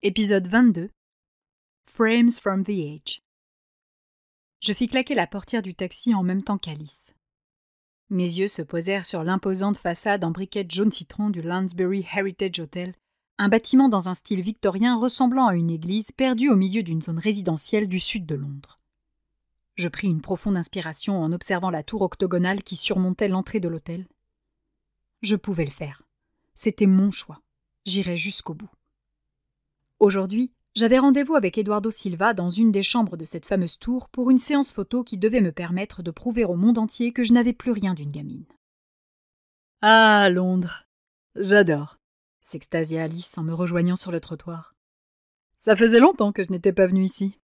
Épisode 22. Frames from the Edge. Je fis claquer la portière du taxi en même temps qu'Alice. Mes yeux se posèrent sur l'imposante façade en briquettes jaune citron du Lansbury Heritage Hotel, un bâtiment dans un style victorien ressemblant à une église perdue au milieu d'une zone résidentielle du sud de Londres. Je pris une profonde inspiration en observant la tour octogonale qui surmontait l'entrée de l'hôtel. Je pouvais le faire. C'était mon choix. J'irais jusqu'au bout. Aujourd'hui, j'avais rendez-vous avec Eduardo Silva dans une des chambres de cette fameuse tour pour une séance photo qui devait me permettre de prouver au monde entier que je n'avais plus rien d'une gamine. « Ah, Londres, j'adore !» s'extasia Alice en me rejoignant sur le trottoir. « Ça faisait longtemps que je n'étais pas venue ici. »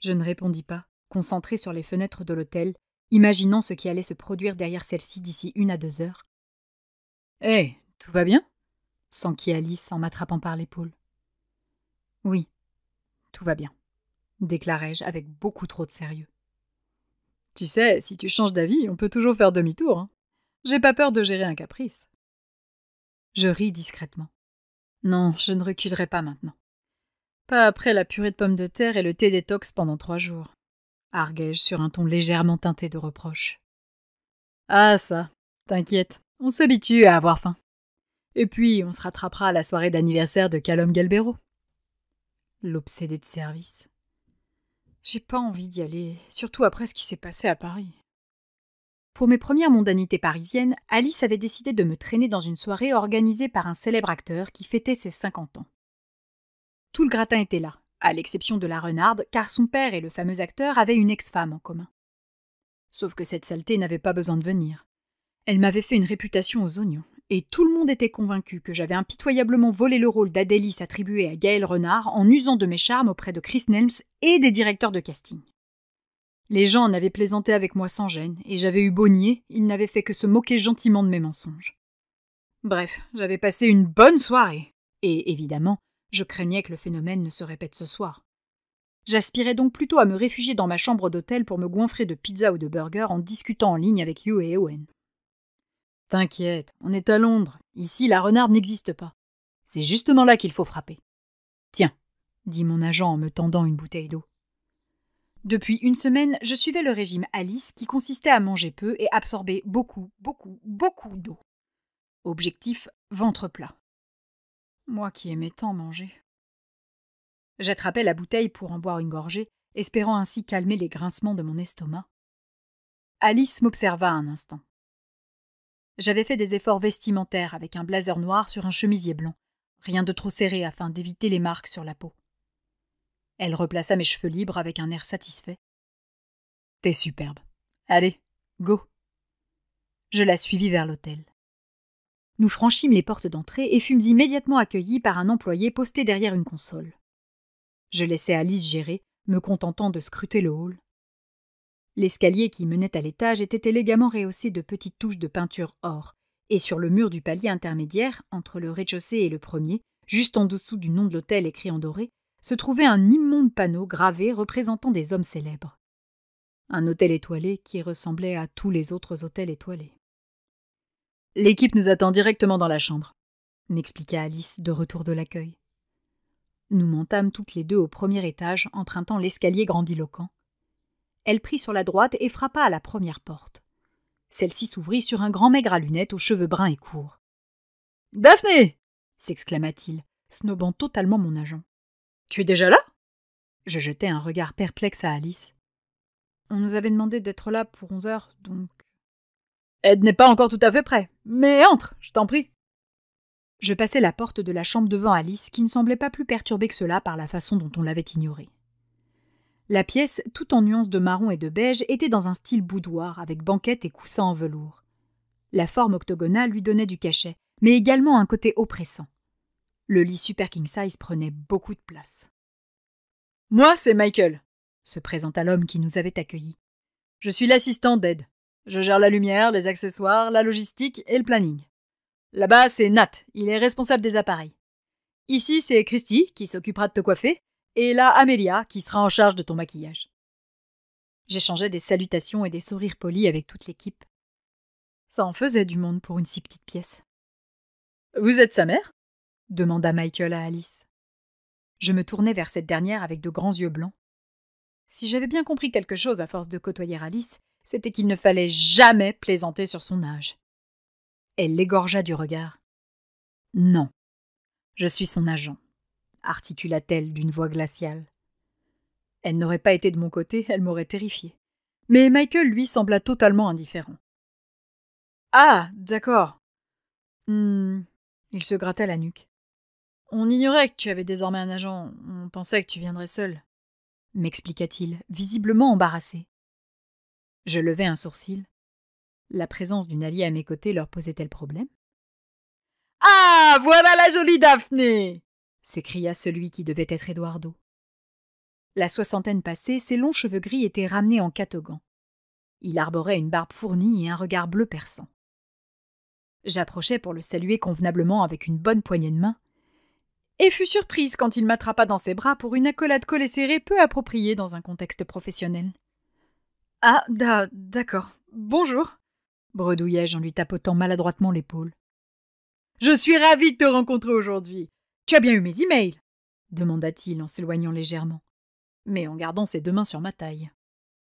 Je ne répondis pas, concentrée sur les fenêtres de l'hôtel, imaginant ce qui allait se produire derrière celle-ci d'ici 1 à 2 heures. « Hé, tout va bien ?» s'enquit Alice en m'attrapant par l'épaule. « Oui, tout va bien, » déclarai-je avec beaucoup trop de sérieux. « Tu sais, si tu changes d'avis, on peut toujours faire demi-tour. Hein. J'ai pas peur de gérer un caprice. » Je ris discrètement. Non, je ne reculerai pas maintenant. Pas après la purée de pommes de terre et le thé détox pendant 3 jours, arguai-je sur un ton légèrement teinté de reproche. Ah ça, t'inquiète, on s'habitue à avoir faim. Et puis, on se rattrapera à la soirée d'anniversaire de Callum Galbero. L'obsédé de service. J'ai pas envie d'y aller, surtout après ce qui s'est passé à Paris. Pour mes premières mondanités parisiennes, Alice avait décidé de me traîner dans une soirée organisée par un célèbre acteur qui fêtait ses 50 ans. Tout le gratin était là, à l'exception de la renarde, car son père et le fameux acteur avaient une ex-femme en commun. Sauf que cette saleté n'avait pas besoin de venir. Elle m'avait fait une réputation aux oignons. Et tout le monde était convaincu que j'avais impitoyablement volé le rôle d'Adélis attribué à Gaël Renard en usant de mes charmes auprès de Chris Nelms et des directeurs de casting. Les gens en avaient plaisanté avec moi sans gêne, et j'avais eu beau nier, ils n'avaient fait que se moquer gentiment de mes mensonges. Bref, j'avais passé une bonne soirée, et évidemment, je craignais que le phénomène ne se répète ce soir. J'aspirais donc plutôt à me réfugier dans ma chambre d'hôtel pour me goinfrer de pizza ou de burger en discutant en ligne avec Hugh et Owen. T'inquiète, on est à Londres. Ici, la renarde n'existe pas. C'est justement là qu'il faut frapper. Tiens, dit mon agent en me tendant une bouteille d'eau. Depuis 1 semaine, je suivais le régime Alice qui consistait à manger peu et absorber beaucoup d'eau. Objectif, ventre plat. Moi qui aimais tant manger. J'attrapais la bouteille pour en boire une gorgée, espérant ainsi calmer les grincements de mon estomac. Alice m'observa un instant. J'avais fait des efforts vestimentaires avec un blazer noir sur un chemisier blanc, rien de trop serré afin d'éviter les marques sur la peau. Elle replaça mes cheveux libres avec un air satisfait. « T'es superbe. Allez, go !» Je la suivis vers l'hôtel. Nous franchîmes les portes d'entrée et fûmes immédiatement accueillis par un employé posté derrière une console. Je laissai Alice gérer, me contentant de scruter le hall. L'escalier qui menait à l'étage était élégamment rehaussé de petites touches de peinture or, et sur le mur du palier intermédiaire, entre le rez-de-chaussée et le premier, juste en dessous du nom de l'hôtel écrit en doré, se trouvait un immonde panneau gravé représentant des hommes célèbres. Un hôtel étoilé qui ressemblait à tous les autres hôtels étoilés. « L'équipe nous attend directement dans la chambre », m'expliqua Alice de retour de l'accueil. Nous montâmes toutes les deux au premier étage, empruntant l'escalier grandiloquent. Elle prit sur la droite et frappa à la première porte. Celle-ci s'ouvrit sur un grand maigre à lunettes aux cheveux bruns et courts. « Daphné !» s'exclama-t-il, snobant totalement mon agent. « Tu es déjà là ?» Je jetai un regard perplexe à Alice. « On nous avait demandé d'être là pour 11 heures, donc... »« Ed n'est pas encore tout à fait prêt, mais entre, je t'en prie. » Je passai la porte de la chambre devant Alice, qui ne semblait pas plus perturbée que cela par la façon dont on l'avait ignorée. La pièce, tout en nuances de marron et de beige, était dans un style boudoir, avec banquette et coussins en velours. La forme octogonale lui donnait du cachet, mais également un côté oppressant. Le lit super king size prenait beaucoup de place. « Moi, c'est Michael », se présenta l'homme qui nous avait accueillis. « Je suis l'assistant d'Ed. Je gère la lumière, les accessoires, la logistique et le planning. Là-bas, c'est Nat, il est responsable des appareils. Ici, c'est Christy, qui s'occupera de te coiffer, et là, Amélia, qui sera en charge de ton maquillage. » J'échangeais des salutations et des sourires polis avec toute l'équipe. Ça en faisait du monde pour une si petite pièce. « Vous êtes sa mère ?» demanda Michael à Alice. Je me tournai vers cette dernière avec de grands yeux blancs. Si j'avais bien compris quelque chose à force de côtoyer Alice, c'était qu'il ne fallait jamais plaisanter sur son âge. Elle l'égorgea du regard. « Non, je suis son agent », articula-t-elle d'une voix glaciale. Elle n'aurait pas été de mon côté, elle m'aurait terrifiée. Mais Michael, lui, sembla totalement indifférent. « Ah, d'accord. Il se gratta la nuque. « On ignorait que tu avais désormais un agent, on pensait que tu viendrais seul. » m'expliqua-t-il, visiblement embarrassé. Je levai un sourcil. La présence d'une alliée à mes côtés leur posait-elle problème? « Ah, voilà la jolie Daphné !» s'écria celui qui devait être Eduardo. La soixantaine passée, ses longs cheveux gris étaient ramenés en catogan. Il arborait une barbe fournie et un regard bleu perçant. J'approchai pour le saluer convenablement avec une bonne poignée de main, et fus surprise quand il m'attrapa dans ses bras pour une accolade collée serrée peu appropriée dans un contexte professionnel. « Ah, d'accord. Bonjour !» bredouillai-je en lui tapotant maladroitement l'épaule. « Je suis ravi de te rencontrer aujourd'hui. Tu as bien eu mes emails ?» demanda-t-il en s'éloignant légèrement, mais en gardant ses deux mains sur ma taille.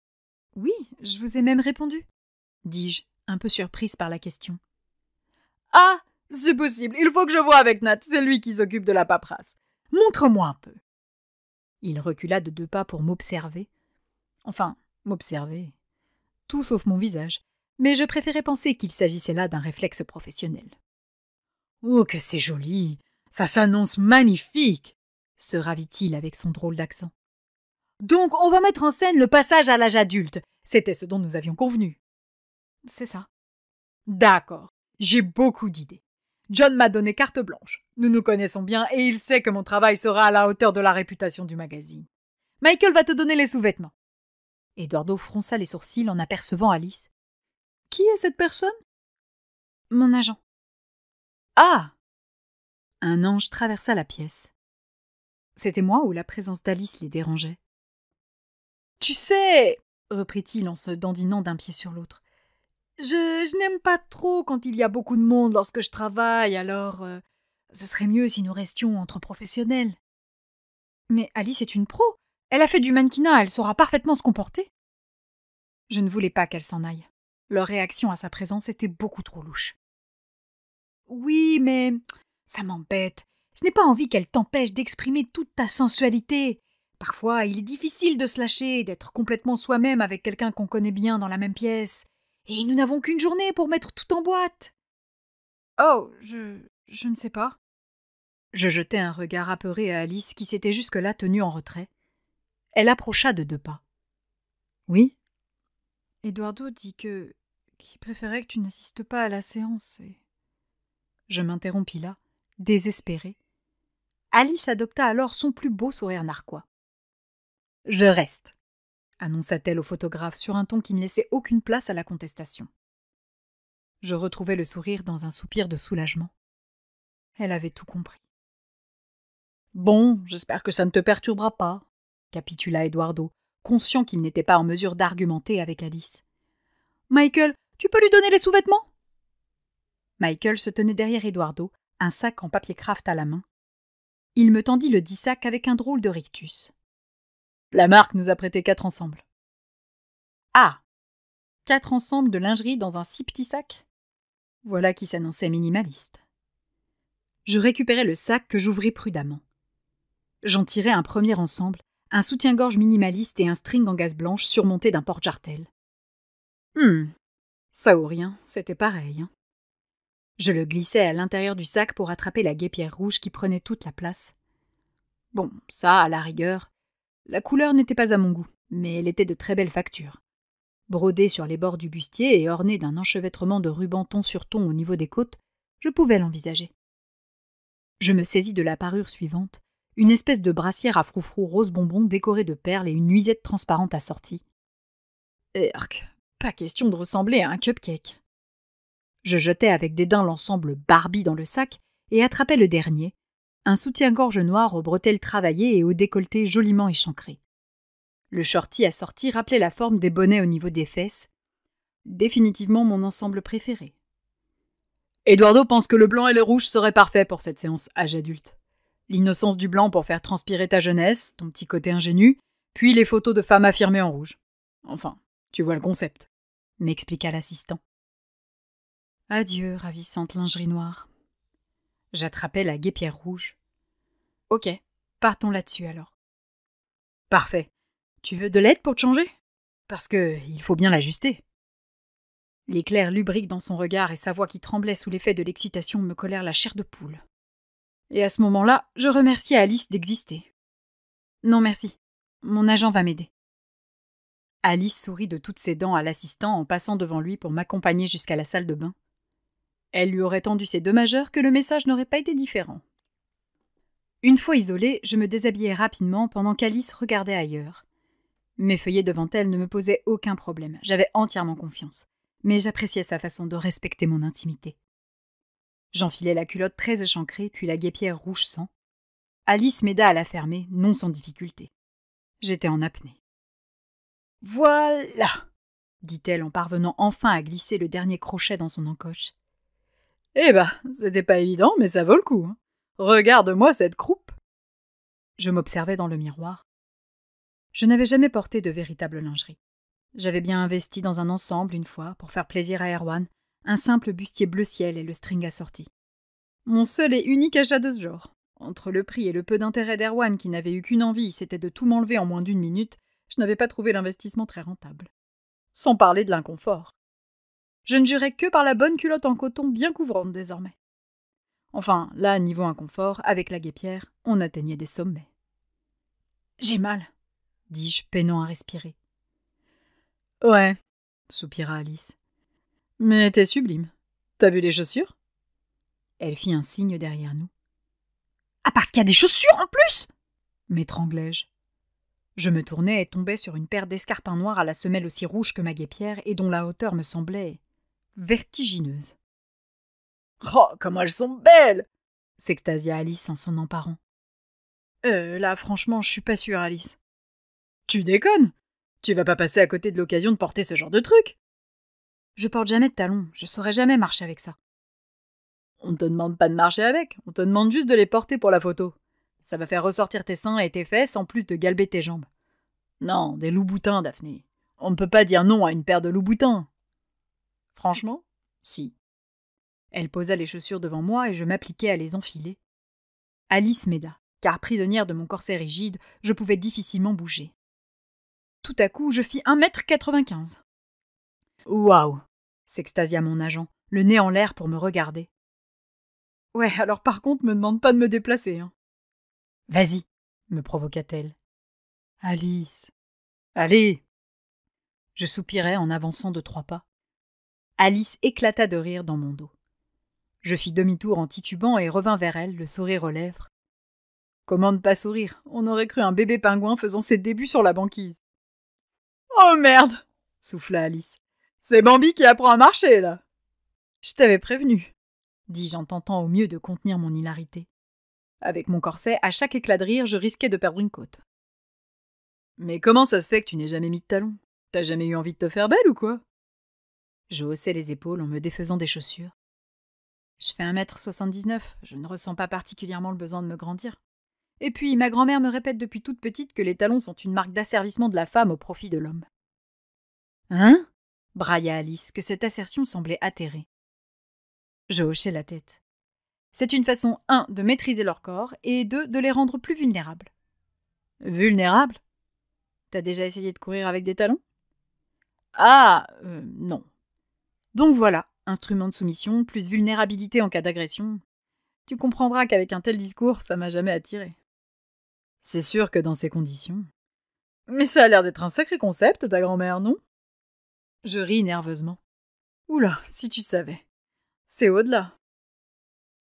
« Oui, je vous ai même répondu » dis-je, un peu surprise par la question. « Ah, c'est possible, il faut que je voie avec Nat, c'est lui qui s'occupe de la paperasse. Montre-moi un peu. » Il recula de 2 pas pour m'observer. Enfin, m'observer. Tout sauf mon visage, mais je préférais penser qu'il s'agissait là d'un réflexe professionnel. « Oh, que c'est joli! Ça s'annonce magnifique !» se ravit-il avec son drôle d'accent. « Donc, on va mettre en scène le passage à l'âge adulte. C'était ce dont nous avions convenu. »« C'est ça. »« D'accord. J'ai beaucoup d'idées. John m'a donné carte blanche. Nous nous connaissons bien et il sait que mon travail sera à la hauteur de la réputation du magazine. Michael va te donner les sous-vêtements. » Eduardo fronça les sourcils en apercevant Alice. « Qui est cette personne ?»« Mon agent. »« Ah !» Un ange traversa la pièce. C'était moi ou la présence d'Alice les dérangeait? « Tu sais, » reprit-il en se dandinant d'un pied sur l'autre, « je n'aime pas trop quand il y a beaucoup de monde lorsque je travaille, alors ce serait mieux si nous restions entre professionnels. » Mais Alice est une pro. Elle a fait du mannequinat, elle saura parfaitement se comporter. Je ne voulais pas qu'elle s'en aille. Leur réaction à sa présence était beaucoup trop louche. Oui, mais ça m'embête. Je n'ai pas envie qu'elle t'empêche d'exprimer toute ta sensualité. Parfois, il est difficile de se lâcher, d'être complètement soi-même avec quelqu'un qu'on connaît bien dans la même pièce. Et nous n'avons qu'une journée pour mettre tout en boîte. Oh, je ne sais pas. Je jetai un regard apeuré à Alice qui s'était jusque-là tenue en retrait. Elle approcha de 2 pas. Oui. Eduardo dit qu'il préférait que tu n'assistes pas à la séance et... Je m'interrompis là, désespérée. Alice adopta alors son plus beau sourire narquois. « Je reste », annonça-t-elle au photographe sur un ton qui ne laissait aucune place à la contestation. Je retrouvai le sourire dans un soupir de soulagement. Elle avait tout compris. « Bon, j'espère que ça ne te perturbera pas », capitula Eduardo, conscient qu'il n'était pas en mesure d'argumenter avec Alice. « Michael, tu peux lui donner les sous-vêtements ?» Michael se tenait derrière Eduardo, un sac en papier craft à la main. Il me tendit le 10 sac avec un drôle de rictus. La marque nous a prêté 4 ensembles. Ah, 4 ensembles de lingerie dans un si petit sac? Voilà qui s'annonçait minimaliste. Je récupérai le sac que j'ouvris prudemment. J'en tirai un premier ensemble, un soutien-gorge minimaliste et un string en gaze blanche surmonté d'un porte-jartel. Ça ou rien, c'était pareil. Hein. Je le glissai à l'intérieur du sac pour attraper la guêpière rouge qui prenait toute la place. Bon, ça, à la rigueur, la couleur n'était pas à mon goût, mais elle était de très belle facture. Brodée sur les bords du bustier et ornée d'un enchevêtrement de rubans ton sur ton au niveau des côtes, je pouvais l'envisager. Je me saisis de la parure suivante, une espèce de brassière à froufrou rose bonbon décorée de perles et une nuisette transparente assortie. Erk, pas question de ressembler à un cupcake. Je jetai avec dédain l'ensemble Barbie dans le sac et attrapai le dernier, un soutien-gorge noir aux bretelles travaillées et au décolleté joliment échancré. Le shorty assorti rappelait la forme des bonnets au niveau des fesses. Définitivement mon ensemble préféré. Eduardo pense que le blanc et le rouge seraient parfaits pour cette séance âge adulte. L'innocence du blanc pour faire transpirer ta jeunesse, ton petit côté ingénu, puis les photos de femmes affirmées en rouge. Enfin, tu vois le concept, m'expliqua l'assistant. Adieu, ravissante lingerie noire. J'attrapais la guêpière rouge. Ok, partons là-dessus alors. Parfait. Tu veux de l'aide pour te changer? Parce que il faut bien l'ajuster. L'éclair lubrique dans son regard et sa voix qui tremblait sous l'effet de l'excitation me collèrent la chair de poule. Et à ce moment-là, je remerciai Alice d'exister. Non merci, mon agent va m'aider. Alice sourit de toutes ses dents à l'assistant en passant devant lui pour m'accompagner jusqu'à la salle de bain. Elle lui aurait tendu ses deux majeurs que le message n'aurait pas été différent. Une fois isolée, je me déshabillai rapidement pendant qu'Alice regardait ailleurs. M'effeuiller devant elle ne me posait aucun problème, j'avais entièrement confiance, mais j'appréciais sa façon de respecter mon intimité. J'enfilai la culotte très échancrée, puis la guêpière rouge sang. Alice m'aida à la fermer, non sans difficulté. J'étais en apnée. « Voilà !» dit-elle en parvenant enfin à glisser le dernier crochet dans son encoche. « Eh ben, c'était pas évident, mais ça vaut le coup. Hein. Regarde-moi cette croupe !» Je m'observais dans le miroir. Je n'avais jamais porté de véritable lingerie. J'avais bien investi dans un ensemble une fois, pour faire plaisir à Erwan, un simple bustier bleu ciel et le string assorti. Mon seul et unique achat de ce genre. Entre le prix et le peu d'intérêt d'Erwan qui n'avait eu qu'une envie, c'était de tout m'enlever en moins d'une minute, je n'avais pas trouvé l'investissement très rentable. Sans parler de l'inconfort. Je ne jurais que par la bonne culotte en coton bien couvrante désormais. Enfin, là, niveau inconfort, avec la guêpière, on atteignait des sommets. « J'ai mal !» dis-je, peinant à respirer. « Ouais !» soupira Alice. « Mais t'es sublime. T'as vu les chaussures ?» Elle fit un signe derrière nous. « Ah, parce qu'il y a des chaussures en plus !» m'étranglai-je. Je me tournai et tombai sur une paire d'escarpins noirs à la semelle aussi rouge que ma guêpière et dont la hauteur me semblait vertigineuse. « Oh, comment elles sont belles !» s'extasia Alice en s'en emparant. « Là, franchement, je suis pas sûre, Alice. »« Tu déconnes ? Tu vas pas passer à côté de l'occasion de porter ce genre de truc ?»« Je porte jamais de talons, je saurais jamais marcher avec ça. »« On te demande pas de marcher avec, on te demande juste de les porter pour la photo. Ça va faire ressortir tes seins et tes fesses en plus de galber tes jambes. Non, des loups-boutins, Daphné. On ne peut pas dire non à une paire de loups-boutins. » Franchement, si. Elle posa les chaussures devant moi et je m'appliquai à les enfiler. Alice m'aida, car prisonnière de mon corset rigide, je pouvais difficilement bouger. Tout à coup, je fis 1,95 m. « Waouh !» s'extasia mon agent, le nez en l'air pour me regarder. « Ouais, alors par contre, me demande pas de me déplacer. Hein. »« Vas-y !» me provoqua-t-elle. « Alice !»« Allez !» Je soupirai en avançant de 3 pas. Alice éclata de rire dans mon dos. Je fis demi-tour en titubant et revins vers elle, le sourire aux lèvres. Comment ne pas sourire? On aurait cru un bébé pingouin faisant ses débuts sur la banquise. « Oh merde !» souffla Alice. « C'est Bambi qui apprend à marcher, là !»« Je t'avais prévenu !» dis-je en tentant au mieux de contenir mon hilarité. Avec mon corset, à chaque éclat de rire, je risquais de perdre une côte. « Mais comment ça se fait que tu n'aies jamais mis de talons? T'as jamais eu envie de te faire belle ou quoi ?» Je haussai les épaules en me défaisant des chaussures. Je fais 1,79 m, je ne ressens pas particulièrement le besoin de me grandir. Et puis, ma grand-mère me répète depuis toute petite que les talons sont une marque d'asservissement de la femme au profit de l'homme. « Hein ?» brailla Alice, que cette assertion semblait atterrer. Je hochai la tête. C'est une façon 1 de maîtriser leur corps et 2 de les rendre plus vulnérables. « Vulnérables ? T'as déjà essayé de courir avec des talons ? » Ah, non. Donc voilà, instrument de soumission, plus vulnérabilité en cas d'agression. Tu comprendras qu'avec un tel discours, ça m'a jamais attiré. C'est sûr que dans ces conditions... Mais ça a l'air d'être un sacré concept, ta grand-mère, non ? Je ris nerveusement. Oula, si tu savais. C'est au-delà.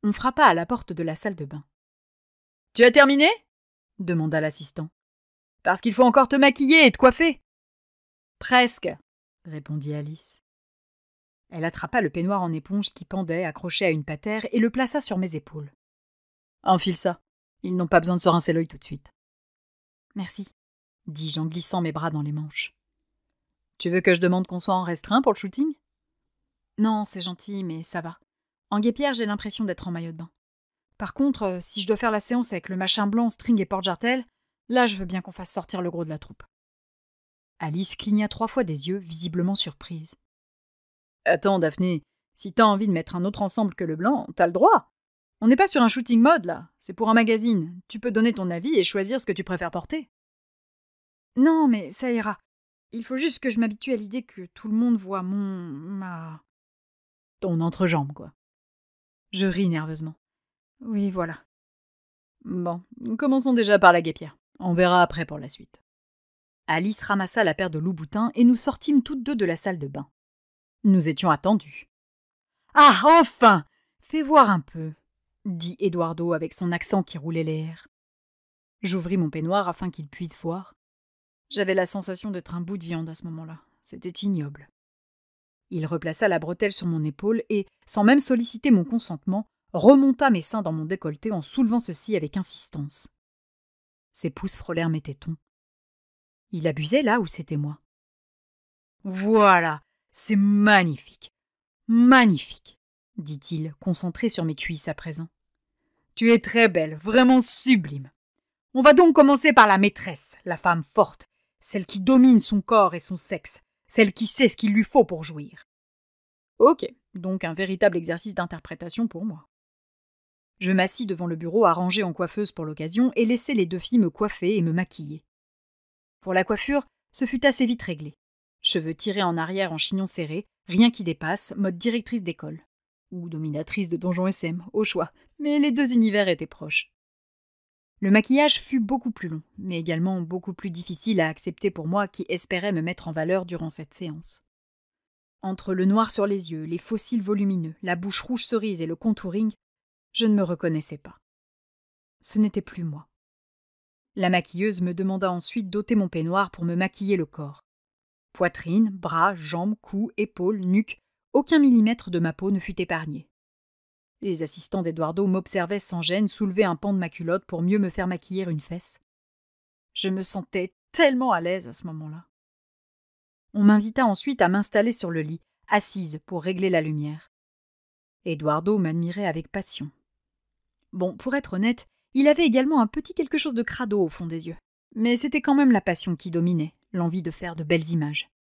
On frappa à la porte de la salle de bain. « Tu as terminé ?» demanda l'assistant. « Parce qu'il faut encore te maquiller et te coiffer. »« Presque, » répondit Alice. Elle attrapa le peignoir en éponge qui pendait, accroché à une patère, et le plaça sur mes épaules. « Enfile ça. Ils n'ont pas besoin de se rincer l'œil tout de suite. »« Merci, » dis-je en glissant mes bras dans les manches. « Tu veux que je demande qu'on soit en restreint pour le shooting ? » Non, c'est gentil, mais ça va. En guêpière, j'ai l'impression d'être en maillot de bain. Par contre, si je dois faire la séance avec le machin blanc, string et porte-jartel, là je veux bien qu'on fasse sortir le gros de la troupe. Alice cligna 3 fois des yeux, visiblement surprise. Attends, Daphné, si t'as envie de mettre un autre ensemble que le blanc, t'as le droit. On n'est pas sur un shooting mode, là. C'est pour un magazine. Tu peux donner ton avis et choisir ce que tu préfères porter. Non, mais ça ira. Il faut juste que je m'habitue à l'idée que tout le monde voit ton entrejambe, quoi. Je ris nerveusement. Oui, voilà. Bon, commençons déjà par la guêpière. On verra après pour la suite. Alice ramassa la paire de loups-boutins et nous sortîmes toutes deux de la salle de bain. Nous étions attendus. Ah, enfin! Fais voir un peu, dit Eduardo avec son accent qui roulait les airs. J'ouvris mon peignoir afin qu'il puisse voir. J'avais la sensation d'être un bout de viande à ce moment-là. C'était ignoble. Il replaça la bretelle sur mon épaule et, sans même solliciter mon consentement, remonta mes seins dans mon décolleté en soulevant ceux-ci avec insistance. Ses pouces frôlèrent mes tétons. Il abusait là ou c'était moi? Voilà, c'est magnifique, magnifique, dit-il, concentré sur mes cuisses à présent. Tu es très belle, vraiment sublime. On va donc commencer par la maîtresse, la femme forte, celle qui domine son corps et son sexe, celle qui sait ce qu'il lui faut pour jouir. Ok, donc un véritable exercice d'interprétation pour moi. Je m'assis devant le bureau arrangé en coiffeuse pour l'occasion et laissai les 2 filles me coiffer et me maquiller. Pour la coiffure, ce fut assez vite réglé. Cheveux tirés en arrière en chignon serré, rien qui dépasse, mode directrice d'école. Ou dominatrice de Donjon SM, au choix, mais les 2 univers étaient proches. Le maquillage fut beaucoup plus long, mais également beaucoup plus difficile à accepter pour moi qui espérais me mettre en valeur durant cette séance. Entre le noir sur les yeux, les faux cils volumineux, la bouche rouge cerise et le contouring, je ne me reconnaissais pas. Ce n'était plus moi. La maquilleuse me demanda ensuite d'ôter mon peignoir pour me maquiller le corps. Poitrine, bras, jambes, cou, épaules, nuque, aucun millimètre de ma peau ne fut épargné. Les assistants d'Eduardo m'observaient sans gêne soulever un pan de ma culotte pour mieux me faire maquiller une fesse. Je me sentais tellement à l'aise à ce moment-là. On m'invita ensuite à m'installer sur le lit, assise pour régler la lumière. Eduardo m'admirait avec passion. Bon, pour être honnête, il avait également un petit quelque chose de crado au fond des yeux. Mais c'était quand même la passion qui dominait, l'envie de faire de belles images.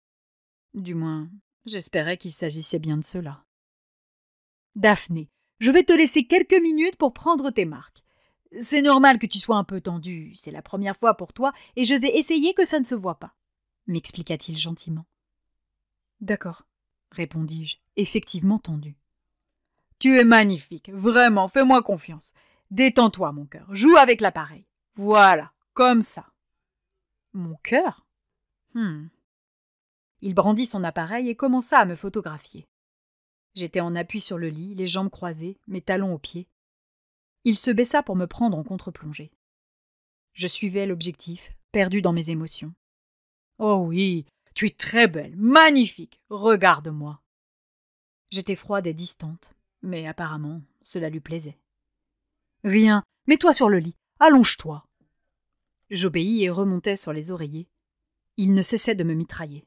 Du moins, j'espérais qu'il s'agissait bien de cela. Daphné, je vais te laisser quelques minutes pour prendre tes marques. C'est normal que tu sois un peu tendue, c'est la première fois pour toi et je vais essayer que ça ne se voit pas, m'expliqua-t-il gentiment. D'accord, répondis-je, effectivement tendue. Tu es magnifique, vraiment, fais-moi confiance. Détends-toi, mon cœur, joue avec l'appareil. Voilà, comme ça. Mon cœur? Il brandit son appareil et commença à me photographier. J'étais en appui sur le lit, les jambes croisées, mes talons aux pieds. Il se baissa pour me prendre en contre-plongée. Je suivais l'objectif, perdu dans mes émotions. Oh oui, tu es très belle, magnifique, regarde-moi. J'étais froide et distante, mais apparemment, cela lui plaisait. Viens, mets-toi sur le lit, allonge-toi. J'obéis et remontai sur les oreillers. Il ne cessait de me mitrailler.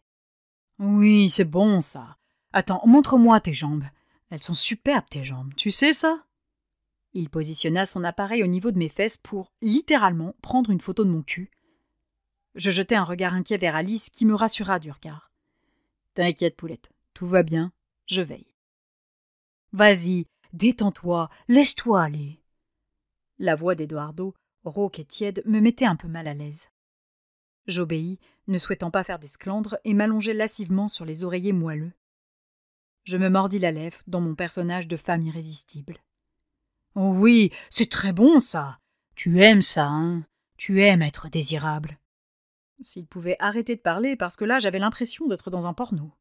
Oui, c'est bon ça. Attends, montre-moi tes jambes. Elles sont superbes tes jambes, tu sais ça? Il positionna son appareil au niveau de mes fesses pour, littéralement, prendre une photo de mon cul. Je jetai un regard inquiet vers Alice qui me rassura du regard. T'inquiète, poulette, tout va bien, je veille. Vas-y, détends-toi, laisse-toi aller. La voix d'Eduardo, rauque et tiède, me mettait un peu mal à l'aise. J'obéis, ne souhaitant pas faire d'esclandre, et m'allongeai lascivement sur les oreillers moelleux. Je me mordis la lèvre dans mon personnage de femme irrésistible. Oh oui, c'est très bon ça. Tu aimes ça, hein? Tu aimes être désirable. S'il pouvait arrêter de parler, parce que là j'avais l'impression d'être dans un porno.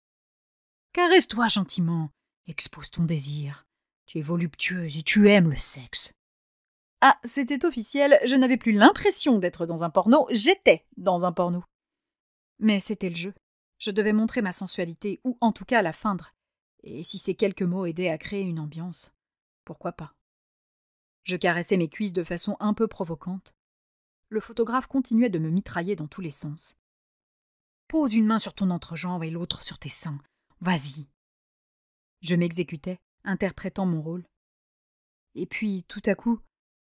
Caresse-toi gentiment, expose ton désir. Tu es voluptueuse et tu aimes le sexe. Ah, c'était officiel, je n'avais plus l'impression d'être dans un porno, j'étais dans un porno. Mais c'était le jeu. Je devais montrer ma sensualité, ou en tout cas la feindre. Et si ces quelques mots aidaient à créer une ambiance, pourquoi pas? Je caressais mes cuisses de façon un peu provocante. Le photographe continuait de me mitrailler dans tous les sens. Pose une main sur ton entrejambe et l'autre sur tes seins. Vas-y. Je m'exécutais, interprétant mon rôle. Et puis, tout à coup,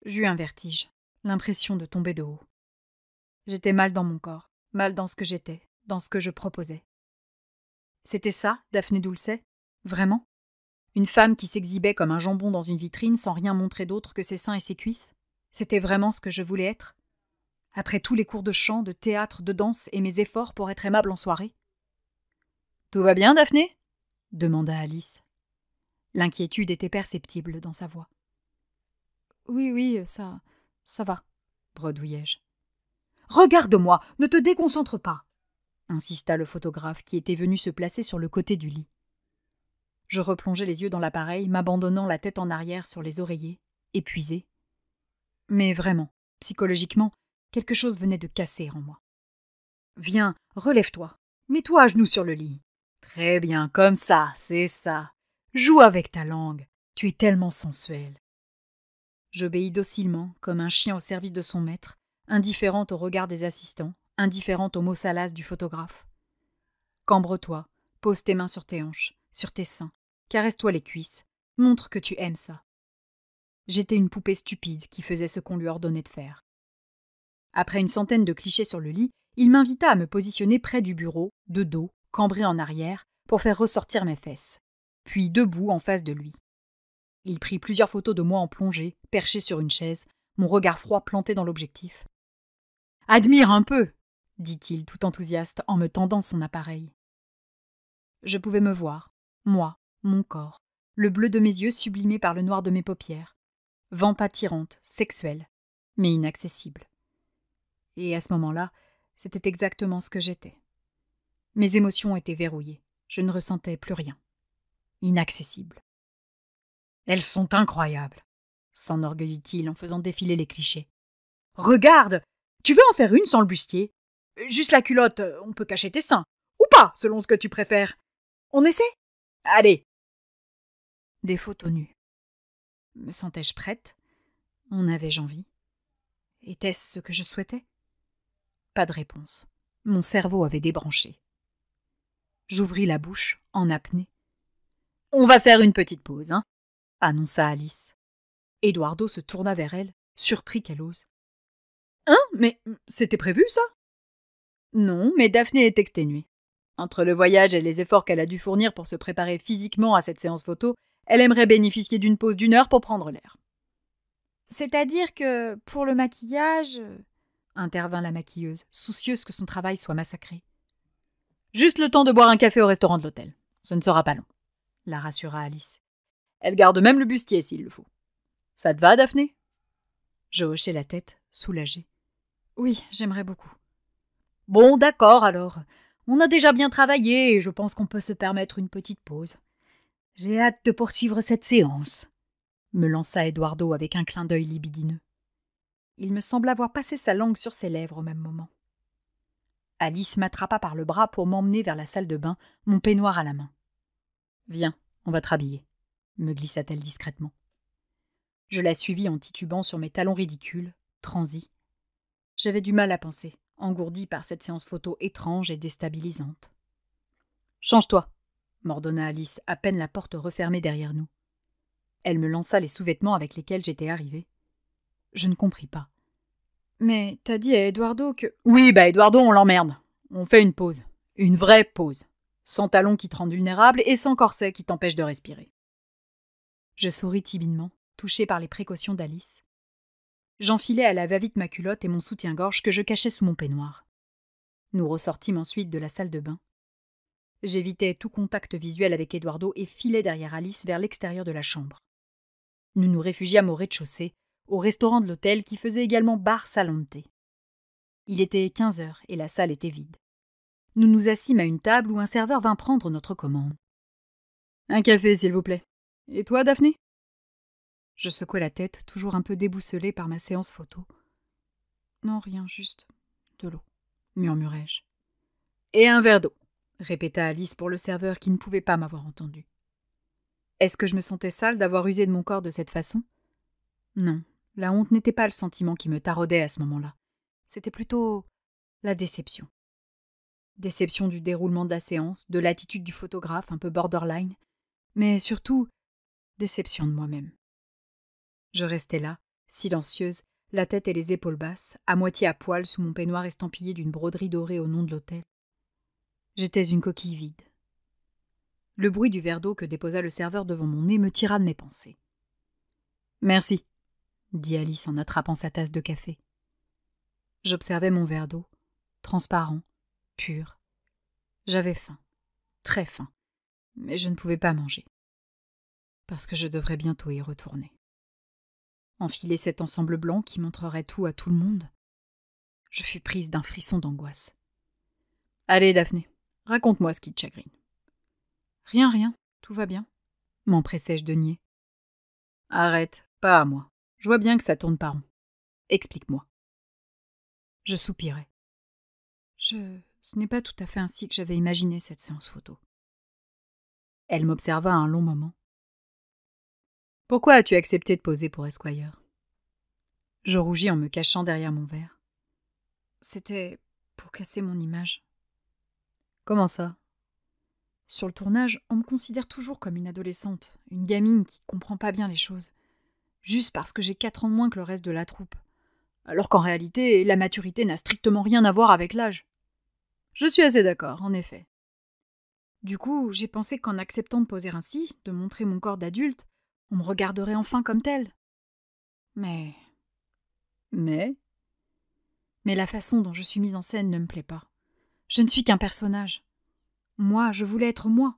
J'eus un vertige, l'impression de tomber de haut. J'étais mal dans mon corps, mal dans ce que j'étais, dans ce que je proposais. C'était ça, Daphné Dulcet? Vraiment? Une femme qui s'exhibait comme un jambon dans une vitrine sans rien montrer d'autre que ses seins et ses cuisses? C'était vraiment ce que je voulais être? Après tous les cours de chant, de théâtre, de danse et mes efforts pour être aimable en soirée? Tout va bien, Daphné? Demanda Alice. L'inquiétude était perceptible dans sa voix. Oui, ça va, bredouillai-je. Regarde-moi, ne te déconcentre pas, insista le photographe qui était venu se placer sur le côté du lit. Je replongeai les yeux dans l'appareil, m'abandonnant la tête en arrière sur les oreillers, épuisé. Mais vraiment, psychologiquement, quelque chose venait de casser en moi. Viens, relève-toi, mets-toi à genoux sur le lit. Très bien, comme ça, c'est ça. Joue avec ta langue, tu es tellement sensuel. J'obéis docilement, comme un chien au service de son maître, indifférente au regard des assistants, indifférente aux mots salaces du photographe. Cambre-toi, pose tes mains sur tes hanches, sur tes seins, caresse-toi les cuisses, montre que tu aimes ça. J'étais une poupée stupide qui faisait ce qu'on lui ordonnait de faire. Après une centaine de clichés sur le lit, il m'invita à me positionner près du bureau, de dos, cambré en arrière, pour faire ressortir mes fesses, puis debout en face de lui. Il prit plusieurs photos de moi en plongée, perché sur une chaise, mon regard froid planté dans l'objectif. « Admire un peu !» dit-il tout enthousiaste en me tendant son appareil. Je pouvais me voir, moi, mon corps, le bleu de mes yeux sublimé par le noir de mes paupières, vampe attirante, sexuelle, mais inaccessible. Et à ce moment-là, c'était exactement ce que j'étais. Mes émotions étaient verrouillées, je ne ressentais plus rien. Inaccessible. « Elles sont incroyables !» s'enorgueillit-il en faisant défiler les clichés. « Regarde! Tu veux en faire une sans le bustier? Juste la culotte, on peut cacher tes seins. Ou pas, selon ce que tu préfères. On essaie? Allez !» Des photos nues. Me sentais-je prête? En avais-je envie? Était-ce ce que je souhaitais? Pas de réponse. Mon cerveau avait débranché. J'ouvris la bouche, en apnée. « On va faire une petite pause, hein ?» annonça Alice. Eduardo se tourna vers elle, surpris qu'elle ose. « Hein? Mais c'était prévu, ça ?» Non, mais Daphné est exténuée. Entre le voyage et les efforts qu'elle a dû fournir pour se préparer physiquement à cette séance photo, elle aimerait bénéficier d'une pause d'1 heure pour prendre l'air. « C'est-à-dire que, pour le maquillage... » intervint la maquilleuse, soucieuse que son travail soit massacré. « Juste le temps de boire un café au restaurant de l'hôtel. Ce ne sera pas long, » la rassura Alice. « Elle garde même le bustier s'il le faut. Ça te va, Daphné ?» Je hochai la tête, soulagée. « Oui, j'aimerais beaucoup. »« Bon, d'accord, alors. On a déjà bien travaillé et je pense qu'on peut se permettre une petite pause. J'ai hâte de poursuivre cette séance, » me lança Eduardo avec un clin d'œil libidineux. Il me semble avoir passé sa langue sur ses lèvres au même moment. Alice m'attrapa par le bras pour m'emmener vers la salle de bain, mon peignoir à la main. « Viens, on va te rhabiller, » me glissa-t-elle discrètement. Je la suivis en titubant sur mes talons ridicules, transis. J'avais du mal à penser, engourdi par cette séance photo étrange et déstabilisante. « Change-toi !» m'ordonna Alice, à peine la porte refermée derrière nous. Elle me lança les sous-vêtements avec lesquels j'étais arrivée. Je ne compris pas. « Mais t'as dit à Eduardo que... » « Oui, Eduardo, on l'emmerde. On fait une pause. Une vraie pause. Sans talons qui te rendent vulnérable et sans corset qui t'empêche de respirer. » Je souris timidement, touchée par les précautions d'Alice. J'enfilai à la va-vite ma culotte et mon soutien-gorge que je cachais sous mon peignoir. Nous ressortîmes ensuite de la salle de bain. J'évitais tout contact visuel avec Eduardo et filai derrière Alice vers l'extérieur de la chambre. Nous nous réfugiâmes au rez-de-chaussée, au restaurant de l'hôtel qui faisait également bar salon de thé. Il était 15 heures et la salle était vide. Nous nous assîmes à une table où un serveur vint prendre notre commande. « Un café, s'il vous plaît. Et toi, Daphné ?» Je secouai la tête, toujours un peu déboussolée par ma séance photo. « Non, rien, juste de l'eau, » murmurai-je. « Et un verre d'eau, » répéta Alice pour le serveur qui ne pouvait pas m'avoir entendu. Est-ce que je me sentais sale d'avoir usé de mon corps de cette façon? Non, la honte n'était pas le sentiment qui me taraudait à ce moment-là. C'était plutôt la déception. Déception du déroulement de la séance, de l'attitude du photographe un peu borderline, mais surtout déception de moi-même. Je restais là, silencieuse, la tête et les épaules basses, à moitié à poil sous mon peignoir estampillé d'une broderie dorée au nom de l'hôtel. J'étais une coquille vide. Le bruit du verre d'eau que déposa le serveur devant mon nez me tira de mes pensées. « Merci », dit Alice en attrapant sa tasse de café. J'observais mon verre d'eau, transparent, pur. J'avais faim, très faim, mais je ne pouvais pas manger. Parce que je devrais bientôt y retourner. Enfiler cet ensemble blanc qui montrerait tout à tout le monde. Je fus prise d'un frisson d'angoisse. « Allez, Daphné, raconte-moi ce qui te chagrine. »« Rien, tout va bien, » m'empressai-je de nier. « Arrête, pas à moi. Je vois bien que ça tourne pas rond. Explique-moi. » Je soupirai. Ce n'est pas tout à fait ainsi que j'avais imaginé cette séance photo. Elle m'observa un long moment. « Pourquoi as-tu accepté de poser pour Esquire ?» Je rougis en me cachant derrière mon verre. C'était pour casser mon image. Comment ça? Sur le tournage, on me considère toujours comme une adolescente, une gamine qui comprend pas bien les choses, juste parce que j'ai 4 ans de moins que le reste de la troupe, alors qu'en réalité, la maturité n'a strictement rien à voir avec l'âge. Je suis assez d'accord, en effet. Du coup, j'ai pensé qu'en acceptant de poser ainsi, de montrer mon corps d'adulte, on me regarderait enfin comme telle. Mais la façon dont je suis mise en scène ne me plaît pas. Je ne suis qu'un personnage. Moi, je voulais être moi.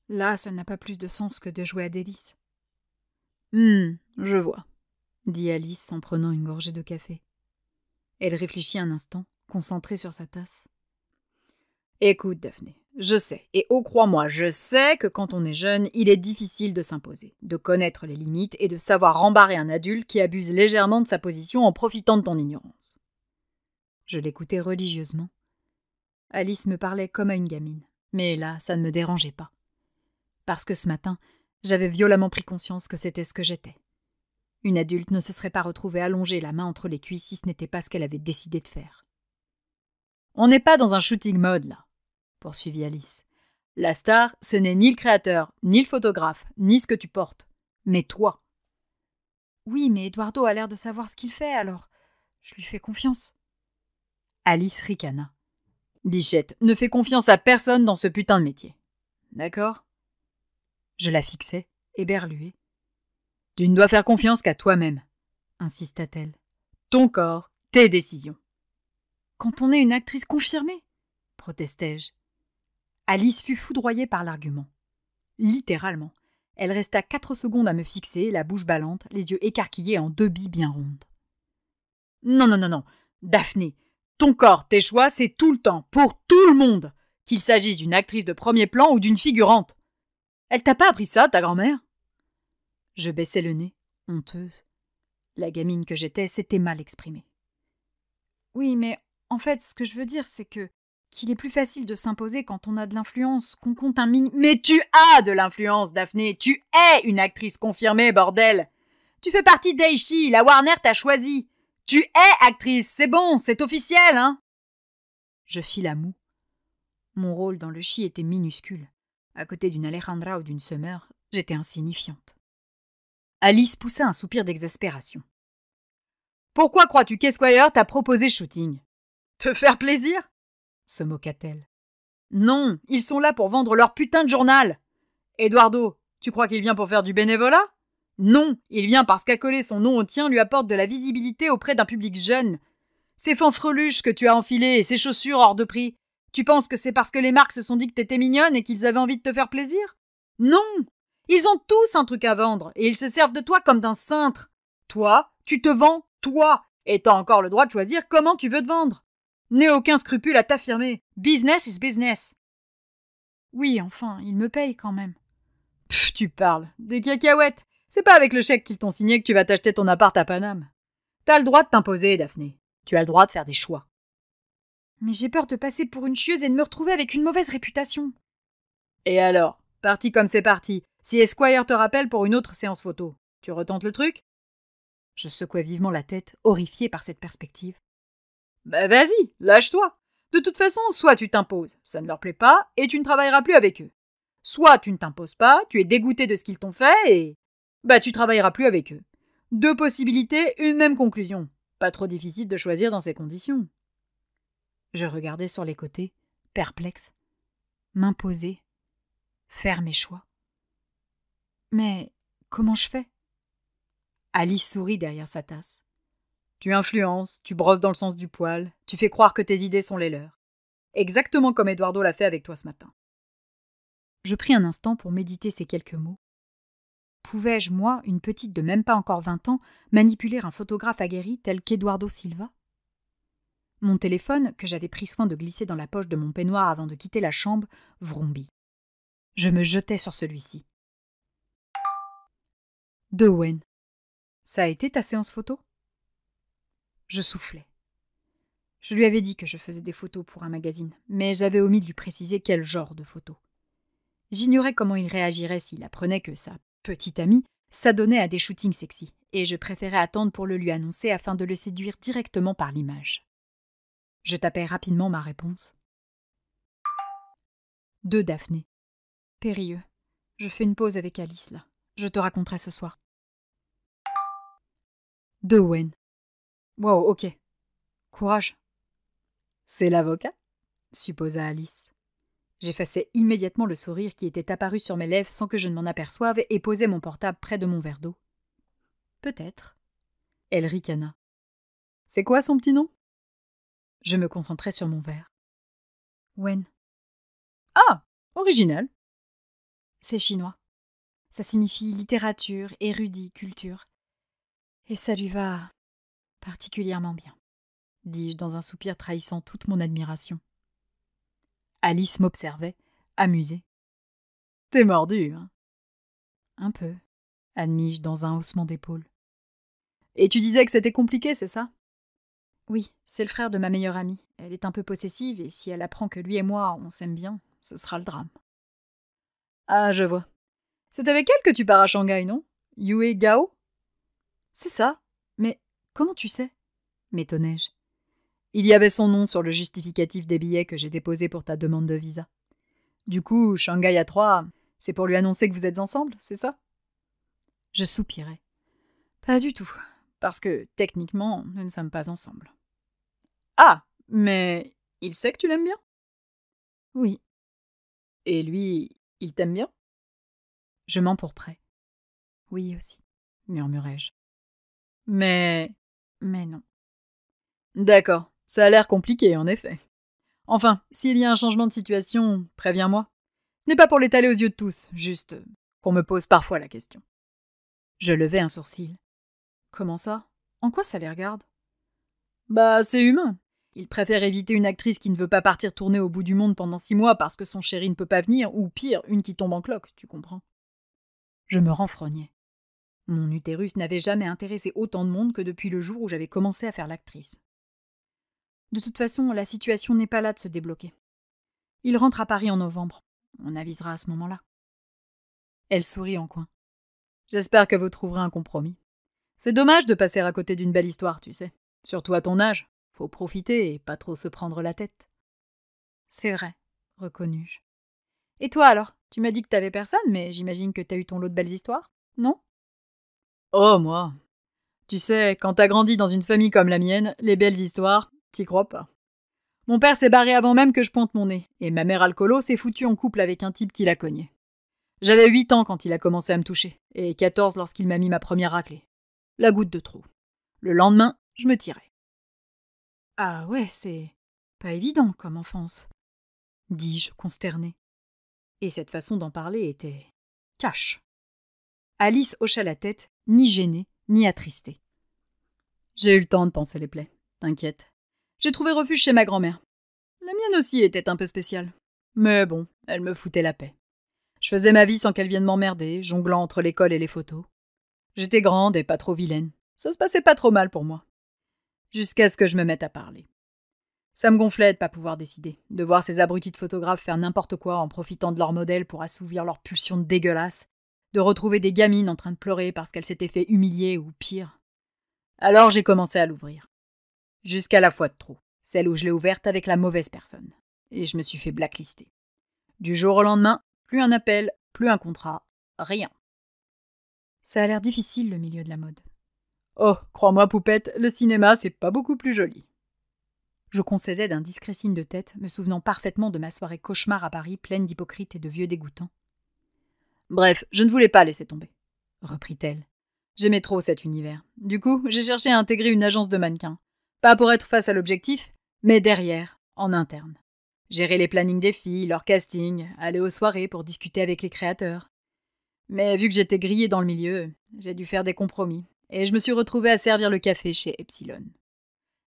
Là, ça n'a pas plus de sens que de jouer à Délice. Je vois, dit Alice en prenant une gorgée de café. Elle réfléchit un instant, concentrée sur sa tasse. Écoute, Daphné, je sais, et oh crois-moi, je sais que quand on est jeune, il est difficile de s'imposer, de connaître les limites et de savoir rembarrer un adulte qui abuse légèrement de sa position en profitant de ton ignorance. Je l'écoutais religieusement. Alice me parlait comme à une gamine, mais là, ça ne me dérangeait pas. Parce que ce matin, j'avais violemment pris conscience que c'était ce que j'étais. Une adulte ne se serait pas retrouvée allongée la main entre les cuisses si ce n'était pas ce qu'elle avait décidé de faire. « On n'est pas dans un shooting mode, là, » poursuivit Alice. « La star, ce n'est ni le créateur, ni le photographe, ni ce que tu portes, mais toi. » Oui, mais Eduardo a l'air de savoir ce qu'il fait, alors je lui fais confiance. Alice ricana. « Bichette, ne fais confiance à personne dans ce putain de métier. D'accord ?» Je la fixai, éberluée. « Tu ne dois faire confiance qu'à toi-même, » insista-t-elle. « Ton corps, tes décisions. » Quand on est une actrice confirmée, protestai-je. Alice fut foudroyée par l'argument. Littéralement. Elle resta 4 secondes à me fixer, la bouche ballante, les yeux écarquillés en 2 billes bien rondes. Non, Daphné, ton corps, tes choix, c'est tout le temps, pour tout le monde, qu'il s'agisse d'une actrice de premier plan ou d'une figurante. Elle t'a pas appris ça, ta grand-mère? Je baissai le nez, honteuse. La gamine que j'étais s'était mal exprimée. Oui, mais en fait, ce que je veux dire, c'est qu'il est plus facile de s'imposer quand on a de l'influence, qu'on compte un mini... Mais tu as de l'influence, Daphné. Tu es une actrice confirmée, bordel. Tu fais partie d'Aichi, la Warner t'a choisi. Tu es actrice, c'est bon, c'est officiel, hein? Je fis la moue. Mon rôle dans le chi était minuscule. À côté d'une Alejandra ou d'une Summer, j'étais insignifiante. Alice poussa un soupir d'exaspération. Pourquoi crois-tu qu'Esquire t'a proposé shooting? Te faire plaisir? Se moqua-t-elle. Non, ils sont là pour vendre leur putain de journal. Eduardo, tu crois qu'il vient pour faire du bénévolat? Non, il vient parce qu'accoler son nom au tien lui apporte de la visibilité auprès d'un public jeune. Ces fanfreluches que tu as enfilées et ces chaussures hors de prix, tu penses que c'est parce que les marques se sont dit que t'étais mignonne et qu'ils avaient envie de te faire plaisir? Non, ils ont tous un truc à vendre et ils se servent de toi comme d'un cintre. Toi, tu te vends, toi, et t'as encore le droit de choisir comment tu veux te vendre. N'aie aucun scrupule à t'affirmer. Business is business. Oui, enfin, ils me payent quand même. Pff, tu parles. Des cacahuètes. C'est pas avec le chèque qu'ils t'ont signé que tu vas t'acheter ton appart à Paname. T'as le droit de t'imposer, Daphné. Tu as le droit de faire des choix. Mais j'ai peur de passer pour une chieuse et de me retrouver avec une mauvaise réputation. Et alors, parti comme c'est parti, si Esquire te rappelle pour une autre séance photo, tu retentes le truc? Je secouai vivement la tête, horrifiée par cette perspective. Bah vas-y, lâche-toi. De toute façon, soit tu t'imposes, ça ne leur plaît pas, et tu ne travailleras plus avec eux. Soit tu ne t'imposes pas, tu es dégoûté de ce qu'ils t'ont fait, et... bah tu travailleras plus avec eux. 2 possibilités, une même conclusion. Pas trop difficile de choisir dans ces conditions. Je regardais sur les côtés, perplexe. M'imposer. Faire mes choix. Mais comment je fais? Alice sourit derrière sa tasse. Tu influences, tu brosses dans le sens du poil, tu fais croire que tes idées sont les leurs. Exactement comme Eduardo l'a fait avec toi ce matin. Je pris un instant pour méditer ces quelques mots. Pouvais-je, moi, une petite de même pas encore 20 ans, manipuler un photographe aguerri tel qu'Eduardo Silva? Mon téléphone, que j'avais pris soin de glisser dans la poche de mon peignoir avant de quitter la chambre, vrombit. Je me jetai sur celui-ci. De Wen. Ça a été ta séance photo? Je soufflais. Je lui avais dit que je faisais des photos pour un magazine, mais j'avais omis de lui préciser quel genre de photos. J'ignorais comment il réagirait s'il apprenait que sa petite amie s'adonnait à des shootings sexy, et je préférais attendre pour le lui annoncer afin de le séduire directement par l'image. Je tapais rapidement ma réponse. De Daphné. Périlleux. Je fais une pause avec Alice là. Je te raconterai ce soir. De Wen. Wow, ok. Courage. C'est l'avocat, supposa Alice. J'effaçai immédiatement le sourire qui était apparu sur mes lèvres sans que je ne m'en aperçoive et posai mon portable près de mon verre d'eau. Peut-être. Elle ricana. C'est quoi son petit nom? Je me concentrai sur mon verre. Wen. Ah, original. C'est chinois. Ça signifie littérature, érudit, culture. Et ça lui va particulièrement bien, dis-je dans un soupir trahissant toute mon admiration. Alice m'observait, amusée. T'es mordu, hein? Un peu, admis-je dans un haussement d'épaule. Et tu disais que c'était compliqué, c'est ça? Oui, c'est le frère de ma meilleure amie. Elle est un peu possessive et si elle apprend que lui et moi, on s'aime bien, ce sera le drame. Ah, je vois. C'est avec elle que tu pars à Shanghai, non? Yue Gao? C'est ça. Mais comment tu sais? M'étonnai-je. Il y avait son nom sur le justificatif des billets que j'ai déposé pour ta demande de visa. Du coup, Shanghai à 3, c'est pour lui annoncer que vous êtes ensemble, c'est ça? Je soupirai. Pas du tout, parce que, techniquement, nous ne sommes pas ensemble. Ah, mais il sait que tu l'aimes bien? Oui. Et lui, il t'aime bien? Je m'empourprai. Oui aussi, murmurai-je. Mais non. D'accord, ça a l'air compliqué, en effet. Enfin, s'il y a un changement de situation, préviens-moi. Ce n'est pas pour l'étaler aux yeux de tous, juste qu'on me pose parfois la question. Je levai un sourcil. Comment ça? En quoi ça les regarde? Bah, c'est humain. Il préfère éviter une actrice qui ne veut pas partir tourner au bout du monde pendant 6 mois parce que son chéri ne peut pas venir, ou pire, une qui tombe en cloque, tu comprends? Je me renfrognai. Mon utérus n'avait jamais intéressé autant de monde que depuis le jour où j'avais commencé à faire l'actrice. De toute façon, la situation n'est pas là de se débloquer. Il rentre à Paris en novembre. On avisera à ce moment-là. Elle sourit en coin. J'espère que vous trouverez un compromis. C'est dommage de passer à côté d'une belle histoire, tu sais. Surtout à ton âge. Faut profiter et pas trop se prendre la tête. C'est vrai, reconnus-je. Et toi alors? Tu m'as dit que t'avais personne, mais j'imagine que t'as eu ton lot de belles histoires, non? Oh, moi. Tu sais, quand t'as grandi dans une famille comme la mienne, les belles histoires, t'y crois pas. Mon père s'est barré avant même que je pointe mon nez, et ma mère alcoolo s'est foutue en couple avec un type qui la cognait. J'avais 8 ans quand il a commencé à me toucher, et 14 lorsqu'il m'a mis ma première raclée. La goutte de trop. Le lendemain, je me tirais. Ah ouais, c'est pas évident comme enfance, dis-je, consterné. Et cette façon d'en parler était cash. Alice hocha la tête, ni gênée, ni attristée. J'ai eu le temps de panser les plaies, t'inquiète. J'ai trouvé refuge chez ma grand-mère. La mienne aussi était un peu spéciale. Mais bon, elle me foutait la paix. Je faisais ma vie sans qu'elle vienne m'emmerder, jonglant entre l'école et les photos. J'étais grande et pas trop vilaine. Ça se passait pas trop mal pour moi. Jusqu'à ce que je me mette à parler. Ça me gonflait de pas pouvoir décider, de voir ces abrutis de photographes faire n'importe quoi en profitant de leurs modèles pour assouvir leurs pulsions dégueulasses, de retrouver des gamines en train de pleurer parce qu'elles s'étaient fait humilier ou pire. Alors j'ai commencé à l'ouvrir. Jusqu'à la fois de trop, celle où je l'ai ouverte avec la mauvaise personne. Et je me suis fait blacklister. Du jour au lendemain, plus un appel, plus un contrat, rien. Ça a l'air difficile le milieu de la mode. Oh, crois-moi, poupette, le cinéma, c'est pas beaucoup plus joli. Je concédais d'un discret signe de tête, me souvenant parfaitement de ma soirée cauchemar à Paris, pleine d'hypocrites et de vieux dégoûtants. Bref, je ne voulais pas laisser tomber, reprit-elle. J'aimais trop cet univers. Du coup, j'ai cherché à intégrer une agence de mannequins. Pas pour être face à l'objectif, mais derrière, en interne. Gérer les plannings des filles, leur casting, aller aux soirées pour discuter avec les créateurs. Mais vu que j'étais grillée dans le milieu, j'ai dû faire des compromis, et je me suis retrouvée à servir le café chez Epsilon.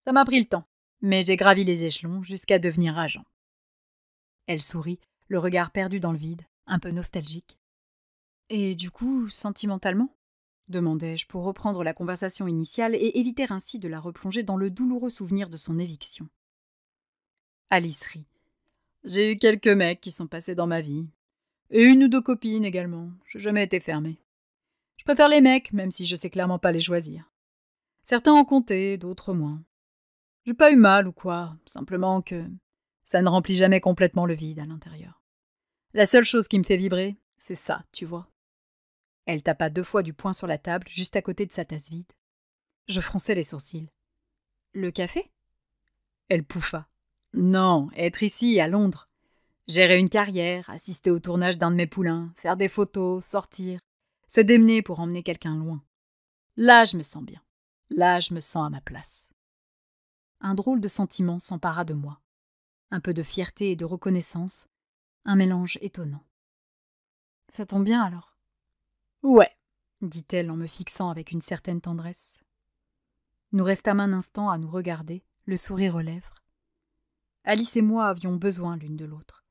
Ça m'a pris le temps, mais j'ai gravi les échelons jusqu'à devenir agent. Elle sourit, le regard perdu dans le vide, un peu nostalgique. Et du coup, sentimentalement ? Demandai-je pour reprendre la conversation initiale et éviter ainsi de la replonger dans le douloureux souvenir de son éviction. Alice rit. J'ai eu quelques mecs qui sont passés dans ma vie. Et une ou deux copines également. J'ai jamais été fermée. Je préfère les mecs, même si je sais clairement pas les choisir. Certains en comptaient, d'autres moins. J'ai pas eu mal ou quoi, simplement que ça ne remplit jamais complètement le vide à l'intérieur. La seule chose qui me fait vibrer, c'est ça, tu vois. Elle tapa 2 fois du poing sur la table, juste à côté de sa tasse vide. Je fronçai les sourcils. Le café ? Elle pouffa. Non, être ici, à Londres. Gérer une carrière, assister au tournage d'un de mes poulains, faire des photos, sortir, se démener pour emmener quelqu'un loin. Là, je me sens bien. Là, je me sens à ma place. Un drôle de sentiment s'empara de moi. Un peu de fierté et de reconnaissance, un mélange étonnant. Ça tombe bien alors ? Ouais, dit-elle en me fixant avec une certaine tendresse. Nous restâmes un instant à nous regarder, le sourire aux lèvres. Alice et moi avions besoin l'une de l'autre.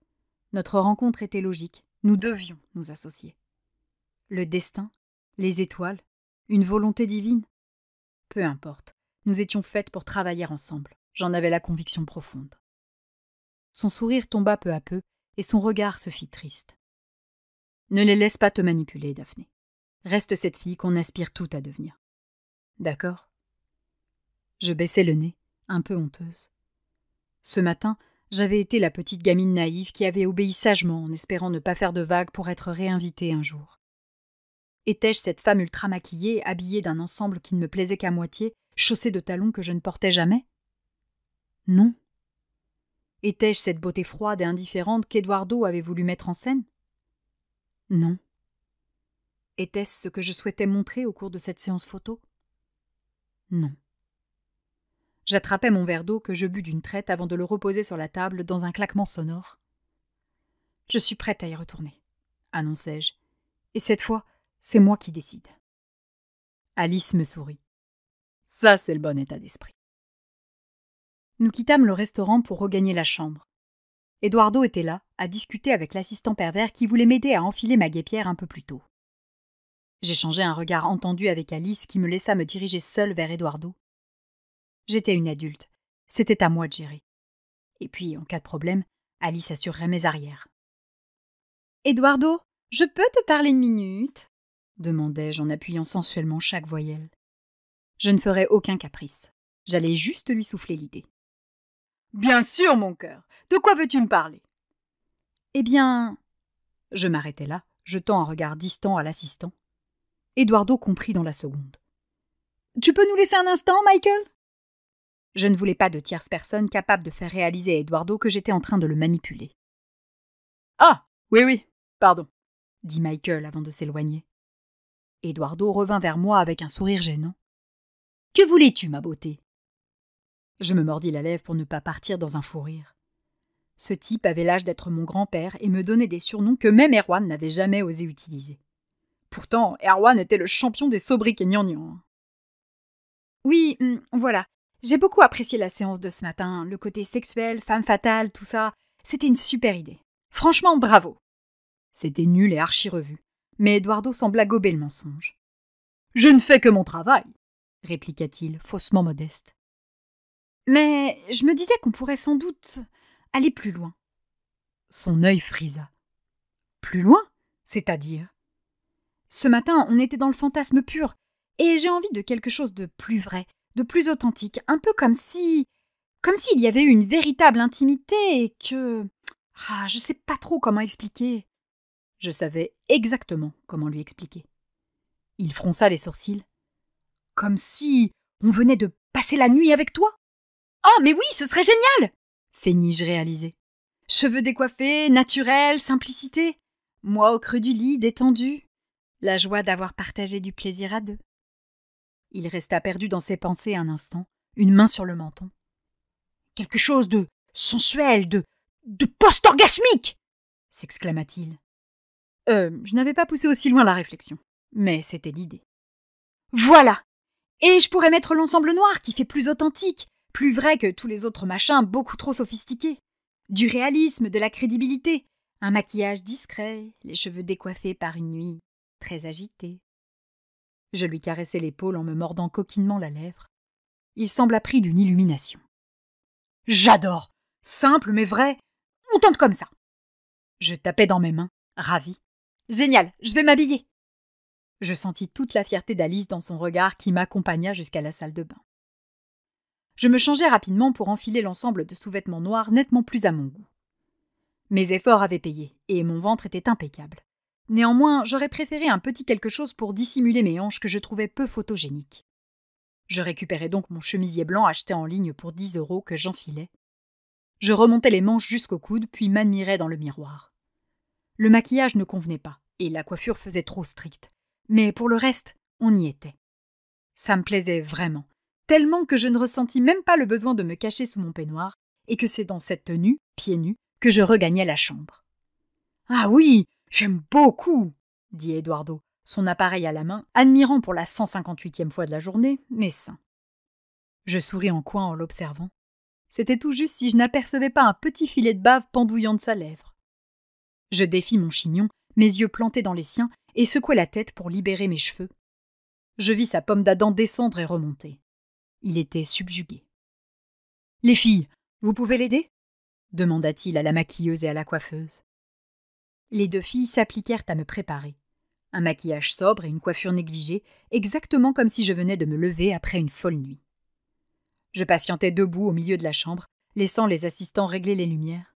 Notre rencontre était logique, nous devions nous associer. Le destin, les étoiles, une volonté divine ? Peu importe, nous étions faites pour travailler ensemble, j'en avais la conviction profonde. Son sourire tomba peu à peu, et son regard se fit triste. Ne les laisse pas te manipuler, Daphné. Reste cette fille qu'on aspire toutes à devenir. D'accord ? Je baissai le nez, un peu honteuse. Ce matin, j'avais été la petite gamine naïve qui avait obéi sagement en espérant ne pas faire de vagues pour être réinvitée un jour. Étais-je cette femme ultra maquillée, habillée d'un ensemble qui ne me plaisait qu'à moitié, chaussée de talons que je ne portais jamais ? Non. Étais-je cette beauté froide et indifférente qu'Eduardo avait voulu mettre en scène ? Non. Était-ce ce que je souhaitais montrer au cours de cette séance photo ? Non. J'attrapai mon verre d'eau que je bus d'une traite avant de le reposer sur la table dans un claquement sonore. Je suis prête à y retourner, annonçai-je. Et cette fois, c'est moi qui décide. Alice me sourit. Ça, c'est le bon état d'esprit. Nous quittâmes le restaurant pour regagner la chambre. Eduardo était là, à discuter avec l'assistant pervers qui voulait m'aider à enfiler ma guêpière un peu plus tôt. J'échangeai un regard entendu avec Alice qui me laissa me diriger seule vers Eduardo. J'étais une adulte. C'était à moi de gérer. Et puis, en cas de problème, Alice assurerait mes arrières. « Eduardo, je peux te parler une minute ?» demandai-je en appuyant sensuellement chaque voyelle. Je ne ferais aucun caprice. J'allais juste lui souffler l'idée. « Bien sûr, mon cœur. De quoi veux-tu me parler ?»« Eh bien... » Je m'arrêtai là, jetant un regard distant à l'assistant. Eduardo comprit dans la seconde. « Tu peux nous laisser un instant, Michael ?» Je ne voulais pas de tierce personne capable de faire réaliser à Eduardo que j'étais en train de le manipuler. « Ah, oui, pardon, » dit Michael avant de s'éloigner. Eduardo revint vers moi avec un sourire gênant. « Que voulais-tu, ma beauté ?» Je me mordis la lèvre pour ne pas partir dans un fou rire. Ce type avait l'âge d'être mon grand-père et me donnait des surnoms que même Erwan n'avait jamais osé utiliser. Pourtant, Erwan était le champion des sobriquets gnangnans. Oui, voilà. J'ai beaucoup apprécié la séance de ce matin. Le côté sexuel, femme fatale, tout ça. C'était une super idée. Franchement, bravo. C'était nul et archi-revu. Mais Eduardo sembla gober le mensonge. « Je ne fais que mon travail, » répliqua-t-il, faussement modeste. Mais je me disais qu'on pourrait sans doute aller plus loin. Son œil frisa. Plus loin ? C'est-à-dire ? Ce matin, on était dans le fantasme pur, et j'ai envie de quelque chose de plus vrai, de plus authentique, un peu comme s'il y avait eu une véritable intimité et que... je sais pas trop comment expliquer. Je savais exactement comment lui expliquer. Il fronça les sourcils. Comme si on venait de passer la nuit avec toi. Oh, mais oui, ce serait génial! Feignis-je réalisé. Cheveux décoiffés, naturels, simplicité. Moi au creux du lit, détendu. La joie d'avoir partagé du plaisir à deux. Il resta perdu dans ses pensées un instant, une main sur le menton. Quelque chose de sensuel, de post-orgasmique! S'exclama-t-il. Je n'avais pas poussé aussi loin la réflexion, mais c'était l'idée. Voilà! Et je pourrais mettre l'ensemble noir qui fait plus authentique, plus vrai que tous les autres machins beaucoup trop sophistiqués. Du réalisme, de la crédibilité, un maquillage discret, les cheveux décoiffés par une nuit très agitée. Je lui caressai l'épaule en me mordant coquinement la lèvre. Il sembla pris d'une illumination. J'adore! Simple mais vrai, on tente comme ça. Je tapais dans mes mains, ravi. Génial, je vais m'habiller. Je sentis toute la fierté d'Alice dans son regard qui m'accompagna jusqu'à la salle de bain. Je me changeai rapidement pour enfiler l'ensemble de sous-vêtements noirs nettement plus à mon goût. Mes efforts avaient payé, et mon ventre était impeccable. Néanmoins, j'aurais préféré un petit quelque chose pour dissimuler mes hanches que je trouvais peu photogéniques. Je récupérai donc mon chemisier blanc acheté en ligne pour 10 € que j'enfilai. Je remontai les manches jusqu'au coude, puis m'admirais dans le miroir. Le maquillage ne convenait pas, et la coiffure faisait trop stricte. Mais pour le reste, on y était. Ça me plaisait vraiment, tellement que je ne ressentis même pas le besoin de me cacher sous mon peignoir, et que c'est dans cette tenue, pieds nus, que je regagnais la chambre. « Ah oui, j'aime beaucoup !» dit Eduardo, son appareil à la main, admirant pour la 158e fois de la journée mes seins. Je souris en coin en l'observant. C'était tout juste si je n'apercevais pas un petit filet de bave pendouillant de sa lèvre. Je défis mon chignon, mes yeux plantés dans les siens, et secouai la tête pour libérer mes cheveux. Je vis sa pomme d'Adam descendre et remonter. Il était subjugué. « Les filles, vous pouvez l'aider » demanda-t-il à la maquilleuse et à la coiffeuse. Les deux filles s'appliquèrent à me préparer. Un maquillage sobre et une coiffure négligée, exactement comme si je venais de me lever après une folle nuit. Je patientais debout au milieu de la chambre, laissant les assistants régler les lumières.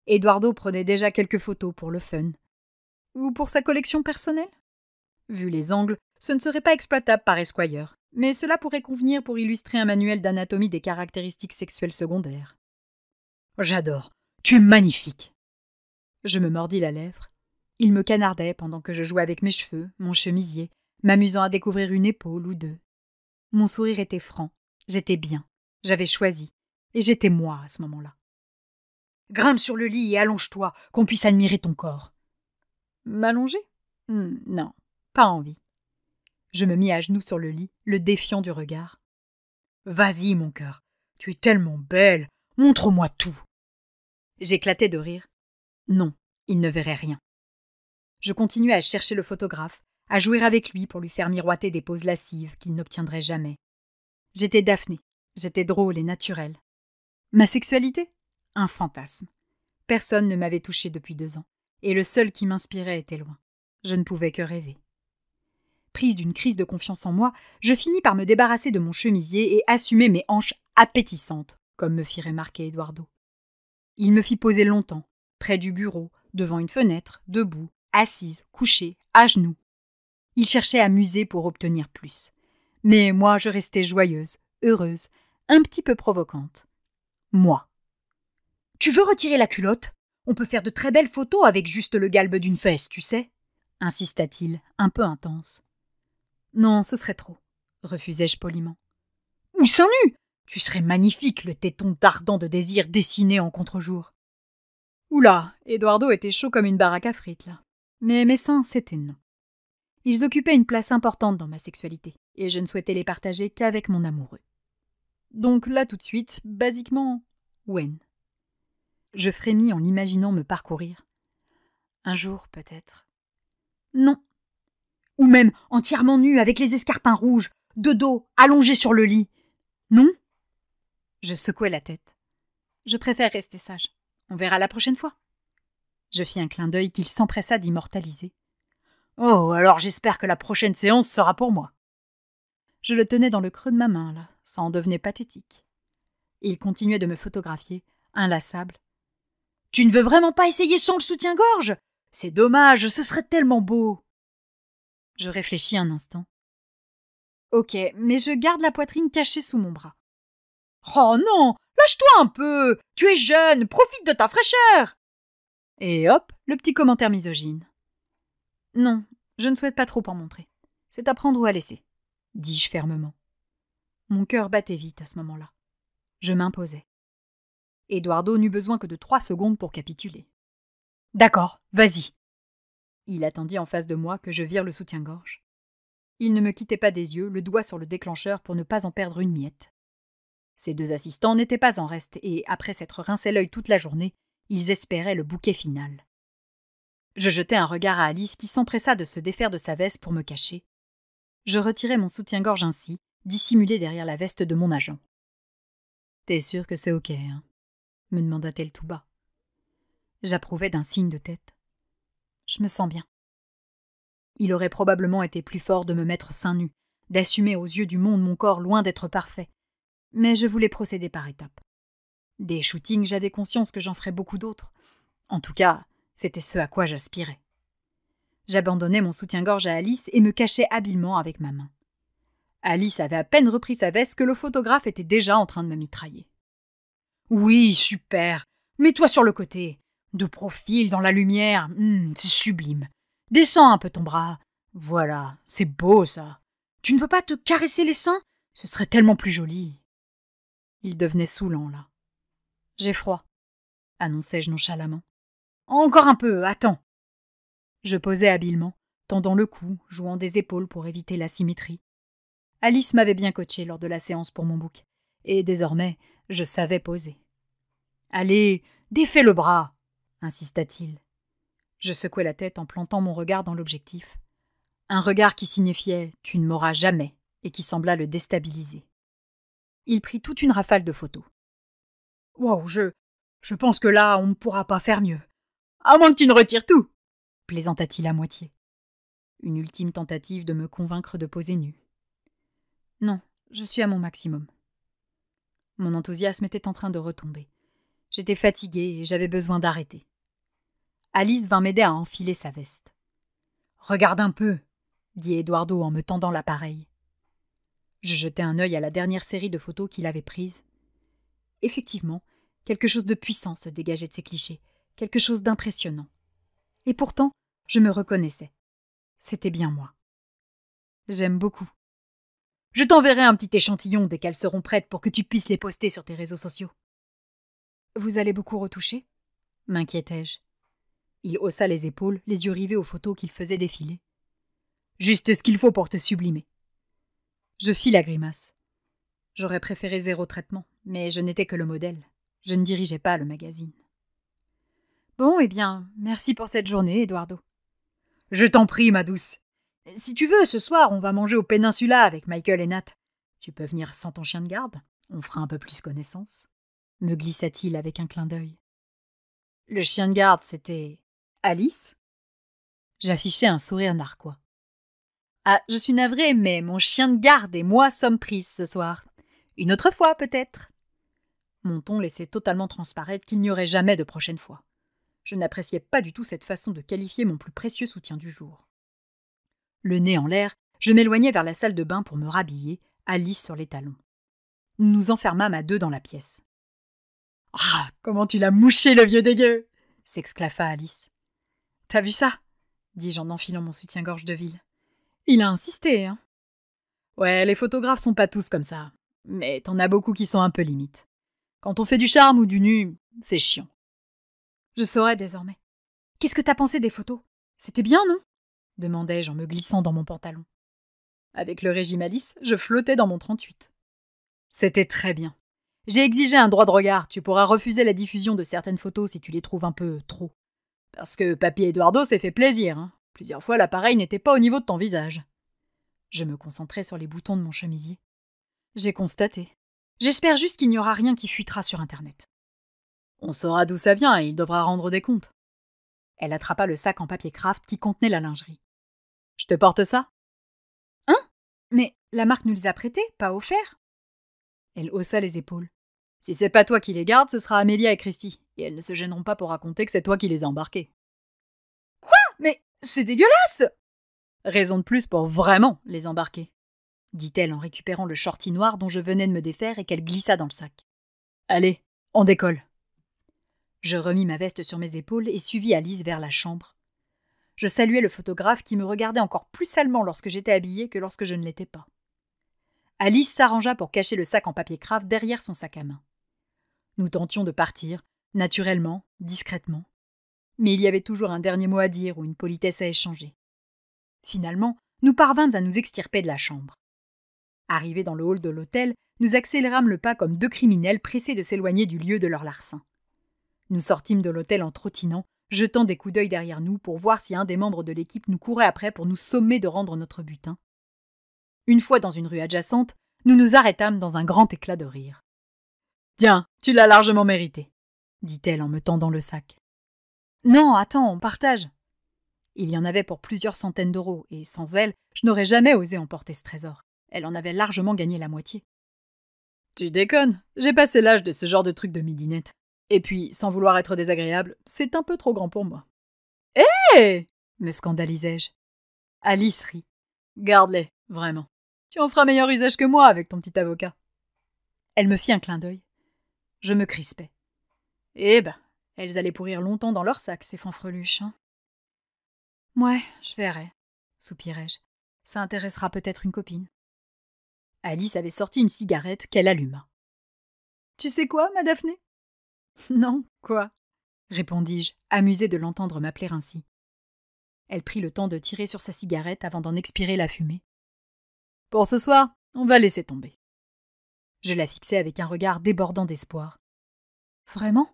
Eduardo prenait déjà quelques photos pour le fun. Ou pour sa collection personnelle? Vu les angles, ce ne serait pas exploitable par Esquire, mais cela pourrait convenir pour illustrer un manuel d'anatomie des caractéristiques sexuelles secondaires. « J'adore, tu es magnifique !» Je me mordis la lèvre. Il me canardait pendant que je jouais avec mes cheveux, mon chemisier, m'amusant à découvrir une épaule ou deux. Mon sourire était franc, j'étais bien, j'avais choisi, et j'étais moi à ce moment-là. « Grimpe sur le lit et allonge-toi, qu'on puisse admirer ton corps. » M'allonger? Non, pas envie. Je me mis à genoux sur le lit, le défiant du regard. « Vas-y, mon cœur, tu es tellement belle, montre-moi tout. » J'éclatai de rire. Non, il ne verrait rien. Je continuais à chercher le photographe, à jouer avec lui pour lui faire miroiter des poses lascives qu'il n'obtiendrait jamais. J'étais Daphné, j'étais drôle et naturelle. Ma sexualité? Un fantasme. Personne ne m'avait touchée depuis 2 ans, et le seul qui m'inspirait était loin. Je ne pouvais que rêver. Prise d'une crise de confiance en moi, je finis par me débarrasser de mon chemisier et assumer mes hanches appétissantes, comme me fit remarquer Eduardo. Il me fit poser longtemps, près du bureau, devant une fenêtre, debout, assise, couchée, à genoux. Il cherchait à m'user pour obtenir plus. Mais moi, je restais joyeuse, heureuse, un petit peu provocante. Moi. « Tu veux retirer la culotte? On peut faire de très belles photos avec juste le galbe d'une fesse, tu sais » insista-t-il, un peu intense. « Non, ce serait trop, » refusai-je poliment. « Ou seins nus? Tu serais magnifique, le téton d'ardent de désir dessiné en contre-jour. » Oula, Eduardo était chaud comme une baraque à frites, là. Mais mes seins, c'était non. Ils occupaient une place importante dans ma sexualité, et je ne souhaitais les partager qu'avec mon amoureux. Donc là, tout de suite, basiquement, when? Je frémis en l'imaginant me parcourir. Un jour, peut-être. Non. Ou même entièrement nu, avec les escarpins rouges, de dos, allongé sur le lit. Non? Je secouai la tête. Je préfère rester sage. On verra la prochaine fois. Je fis un clin d'œil qu'il s'empressa d'immortaliser. Oh, alors j'espère que la prochaine séance sera pour moi. Je le tenais dans le creux de ma main, là, ça en devenait pathétique. Il continuait de me photographier, inlassable. Tu ne veux vraiment pas essayer sans le soutien-gorge? C'est dommage, ce serait tellement beau. Je réfléchis un instant. Ok, mais je garde la poitrine cachée sous mon bras. Oh non, lâche-toi un peu. Tu es jeune, profite de ta fraîcheur. Et hop, le petit commentaire misogyne. Non, je ne souhaite pas trop en montrer. C'est à prendre ou à laisser, dis-je fermement. Mon cœur battait vite à ce moment-là. Je m'imposais. Eduardo n'eut besoin que de 3 secondes pour capituler. D'accord, vas-y. Il attendit en face de moi que je vire le soutien-gorge. Il ne me quittait pas des yeux, le doigt sur le déclencheur pour ne pas en perdre une miette. Ses 2 assistants n'étaient pas en reste et, après s'être rincé l'œil toute la journée, ils espéraient le bouquet final. Je jetai un regard à Alice qui s'empressa de se défaire de sa veste pour me cacher. Je retirai mon soutien-gorge ainsi, dissimulé derrière la veste de mon agent. « T'es sûr que c'est ok, hein ?» me demanda-t-elle tout bas. J'approuvai d'un signe de tête. Je me sens bien. Il aurait probablement été plus fort de me mettre seins nus, d'assumer aux yeux du monde mon corps loin d'être parfait. Mais je voulais procéder par étapes. Des shootings, j'avais conscience que j'en ferais beaucoup d'autres. En tout cas, c'était ce à quoi j'aspirais. J'abandonnai mon soutien-gorge à Alice et me cachai habilement avec ma main. Alice avait à peine repris sa veste que le photographe était déjà en train de me mitrailler. « Oui, super. Mets-toi sur le côté. De profil, dans la lumière. C'est sublime. Descends un peu ton bras. Voilà, c'est beau ça. Tu ne peux pas te caresser les seins? Ce serait tellement plus joli. » Il devenait saoulant, là. « J'ai froid, » annonçai-je nonchalamment. « Encore un peu, attends. » Je posai habilement, tendant le cou, jouant des épaules pour éviter l'asymétrie. Alice m'avait bien coaché lors de la séance pour mon bouc, et désormais, je savais poser. « Allez, défais le bras !» insista-t-il. Je secouai la tête en plantant mon regard dans l'objectif. Un regard qui signifiait « tu ne m'auras jamais » et qui sembla le déstabiliser. Il prit toute une rafale de photos. « Wow, je pense que là, on ne pourra pas faire mieux. À moins que tu ne retires tout !» plaisanta-t-il à moitié. Une ultime tentative de me convaincre de poser nu. Non, je suis à mon maximum. Mon enthousiasme était en train de retomber. J'étais fatiguée et j'avais besoin d'arrêter. Alice vint m'aider à enfiler sa veste. « Regarde un peu !» dit Eduardo en me tendant l'appareil. Je jetai un œil à la dernière série de photos qu'il avait prises. Effectivement, quelque chose de puissant se dégageait de ces clichés, quelque chose d'impressionnant. Et pourtant, je me reconnaissais. C'était bien moi. J'aime beaucoup. Je t'enverrai un petit échantillon dès qu'elles seront prêtes pour que tu puisses les poster sur tes réseaux sociaux. Vous allez beaucoup retoucher ? M'inquiétai-je. Il haussa les épaules, les yeux rivés aux photos qu'il faisait défiler. Juste ce qu'il faut pour te sublimer. Je fis la grimace. J'aurais préféré 0 traitement, mais je n'étais que le modèle. Je ne dirigeais pas le magazine. Bon, eh bien, merci pour cette journée, Eduardo. Je t'en prie, ma douce. Si tu veux, ce soir, on va manger au Peninsula avec Michael et Nat. Tu peux venir sans ton chien de garde. On fera un peu plus connaissance. Me glissa-t-il avec un clin d'œil. Le chien de garde, c'était Alice? J'affichais un sourire narquois. Ah, je suis navrée, mais mon chien de garde et moi sommes prises ce soir. Une autre fois, peut-être. Mon ton laissait totalement transparaître qu'il n'y aurait jamais de prochaine fois. Je n'appréciais pas du tout cette façon de qualifier mon plus précieux soutien du jour. Le nez en l'air, je m'éloignai vers la salle de bain pour me rhabiller, Alice sur les talons. Nous nous enfermâmes à 2 dans la pièce. « Ah, comment tu l'as mouché, le vieux dégueu !» s'exclaffa Alice. « T'as vu ça ?» dis-je en enfilant mon soutien-gorge de ville. « Il a insisté, hein ?» Ouais, les photographes sont pas tous comme ça, mais t'en as beaucoup qui sont un peu limites. Quand on fait du charme ou du nu, c'est chiant. Je saurai désormais. Qu'est-ce que t'as pensé des photos? C'était bien, non? Demandai-je en me glissant dans mon pantalon. Avec le régime Alice, je flottais dans mon 38. C'était très bien. J'ai exigé un droit de regard. Tu pourras refuser la diffusion de certaines photos si tu les trouves un peu trop. Parce que Papy Eduardo s'est fait plaisir, hein. Plusieurs fois, l'appareil n'était pas au niveau de ton visage. Je me concentrai sur les boutons de mon chemisier. J'ai constaté. J'espère juste qu'il n'y aura rien qui fuitera sur Internet. On saura d'où ça vient et il devra rendre des comptes. Elle attrapa le sac en papier craft qui contenait la lingerie. Je te porte ça? Hein? Mais la marque nous les a prêtés, pas offerts. Elle haussa les épaules. Si c'est pas toi qui les gardes, ce sera Amélia et Christy, et elles ne se gêneront pas pour raconter que c'est toi qui les as embarqués. Quoi? Mais c'est dégueulasse! Raison de plus pour vraiment les embarquer. dit-elle en récupérant le shorty noir dont je venais de me défaire et qu'elle glissa dans le sac. Allez, on décolle. Je remis ma veste sur mes épaules et suivis Alice vers la chambre. Je saluai le photographe qui me regardait encore plus salement lorsque j'étais habillée que lorsque je ne l'étais pas. Alice s'arrangea pour cacher le sac en papier craft derrière son sac à main. Nous tentions de partir, naturellement, discrètement. Mais il y avait toujours un dernier mot à dire ou une politesse à échanger. Finalement, nous parvînmes à nous extirper de la chambre. Arrivés dans le hall de l'hôtel, nous accélérâmes le pas comme deux criminels pressés de s'éloigner du lieu de leur larcin. Nous sortîmes de l'hôtel en trottinant, jetant des coups d'œil derrière nous pour voir si un des membres de l'équipe nous courait après pour nous sommer de rendre notre butin. Une fois dans une rue adjacente, nous nous arrêtâmes dans un grand éclat de rire. « Tiens, tu l'as largement mérité », dit-elle en me tendant le sac. « Non, attends, on partage. » Il y en avait pour plusieurs centaines d'euros, et sans elle, je n'aurais jamais osé emporter ce trésor. Elle en avait largement gagné la moitié. « Tu déconnes, j'ai passé l'âge de ce genre de truc de midinette. Et puis, sans vouloir être désagréable, c'est un peu trop grand pour moi. »« Hé !» me scandalisai-je. Alice rit. « Garde-les, vraiment. Tu en feras meilleur usage que moi avec ton petit avocat. » Elle me fit un clin d'œil. Je me crispais. Eh ben, elles allaient pourrir longtemps dans leur sac, ces fanfreluches. Hein. Ouais, je verrai, soupirai-je. Ça intéressera peut-être une copine. Alice avait sorti une cigarette qu'elle alluma. Tu sais quoi, ma Daphné ? Non, quoi ? Répondis-je, amusée de l'entendre m'appeler ainsi. Elle prit le temps de tirer sur sa cigarette avant d'en expirer la fumée. Pour ce soir, on va laisser tomber. Je la fixai avec un regard débordant d'espoir. Vraiment ?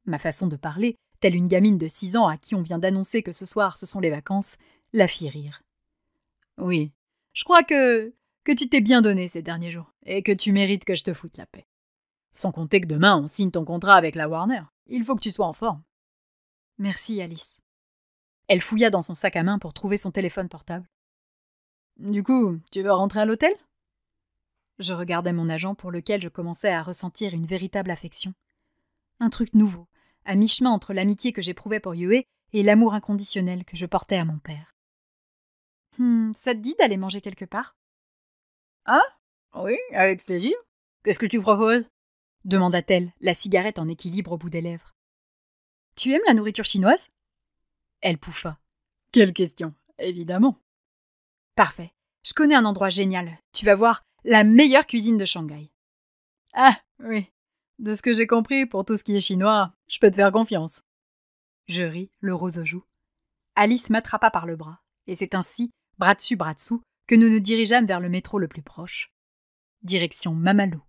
Ma façon de parler, telle une gamine de 6 ans à qui on vient d'annoncer que ce soir ce sont les vacances, la fit rire. Oui, je crois que tu t'es bien donné ces derniers jours, et que tu mérites que je te foute la paix. Sans compter que demain on signe ton contrat avec la Warner. Il faut que tu sois en forme. Merci, Alice. Elle fouilla dans son sac à main pour trouver son téléphone portable. Du coup, tu veux rentrer à l'hôtel ? Je regardais mon agent pour lequel je commençais à ressentir une véritable affection. Un truc nouveau, à mi-chemin entre l'amitié que j'éprouvais pour Yue et l'amour inconditionnel que je portais à mon père. Ça te dit d'aller manger quelque part ? Ah ? Oui, avec plaisir. Qu'est-ce que tu proposes ? Demanda-t-elle, la cigarette en équilibre au bout des lèvres. Tu aimes la nourriture chinoise ? Elle pouffa. Quelle question, évidemment. Parfait. Je connais un endroit génial. Tu vas voir, la meilleure cuisine de Shanghai. Ah, oui. De ce que j'ai compris, pour tout ce qui est chinois, je peux te faire confiance. Je ris, le rose aux joues. Alice m'attrapa par le bras, et c'est ainsi, bras dessus, que nous nous dirigeâmes vers le métro le plus proche. Direction Mamalo.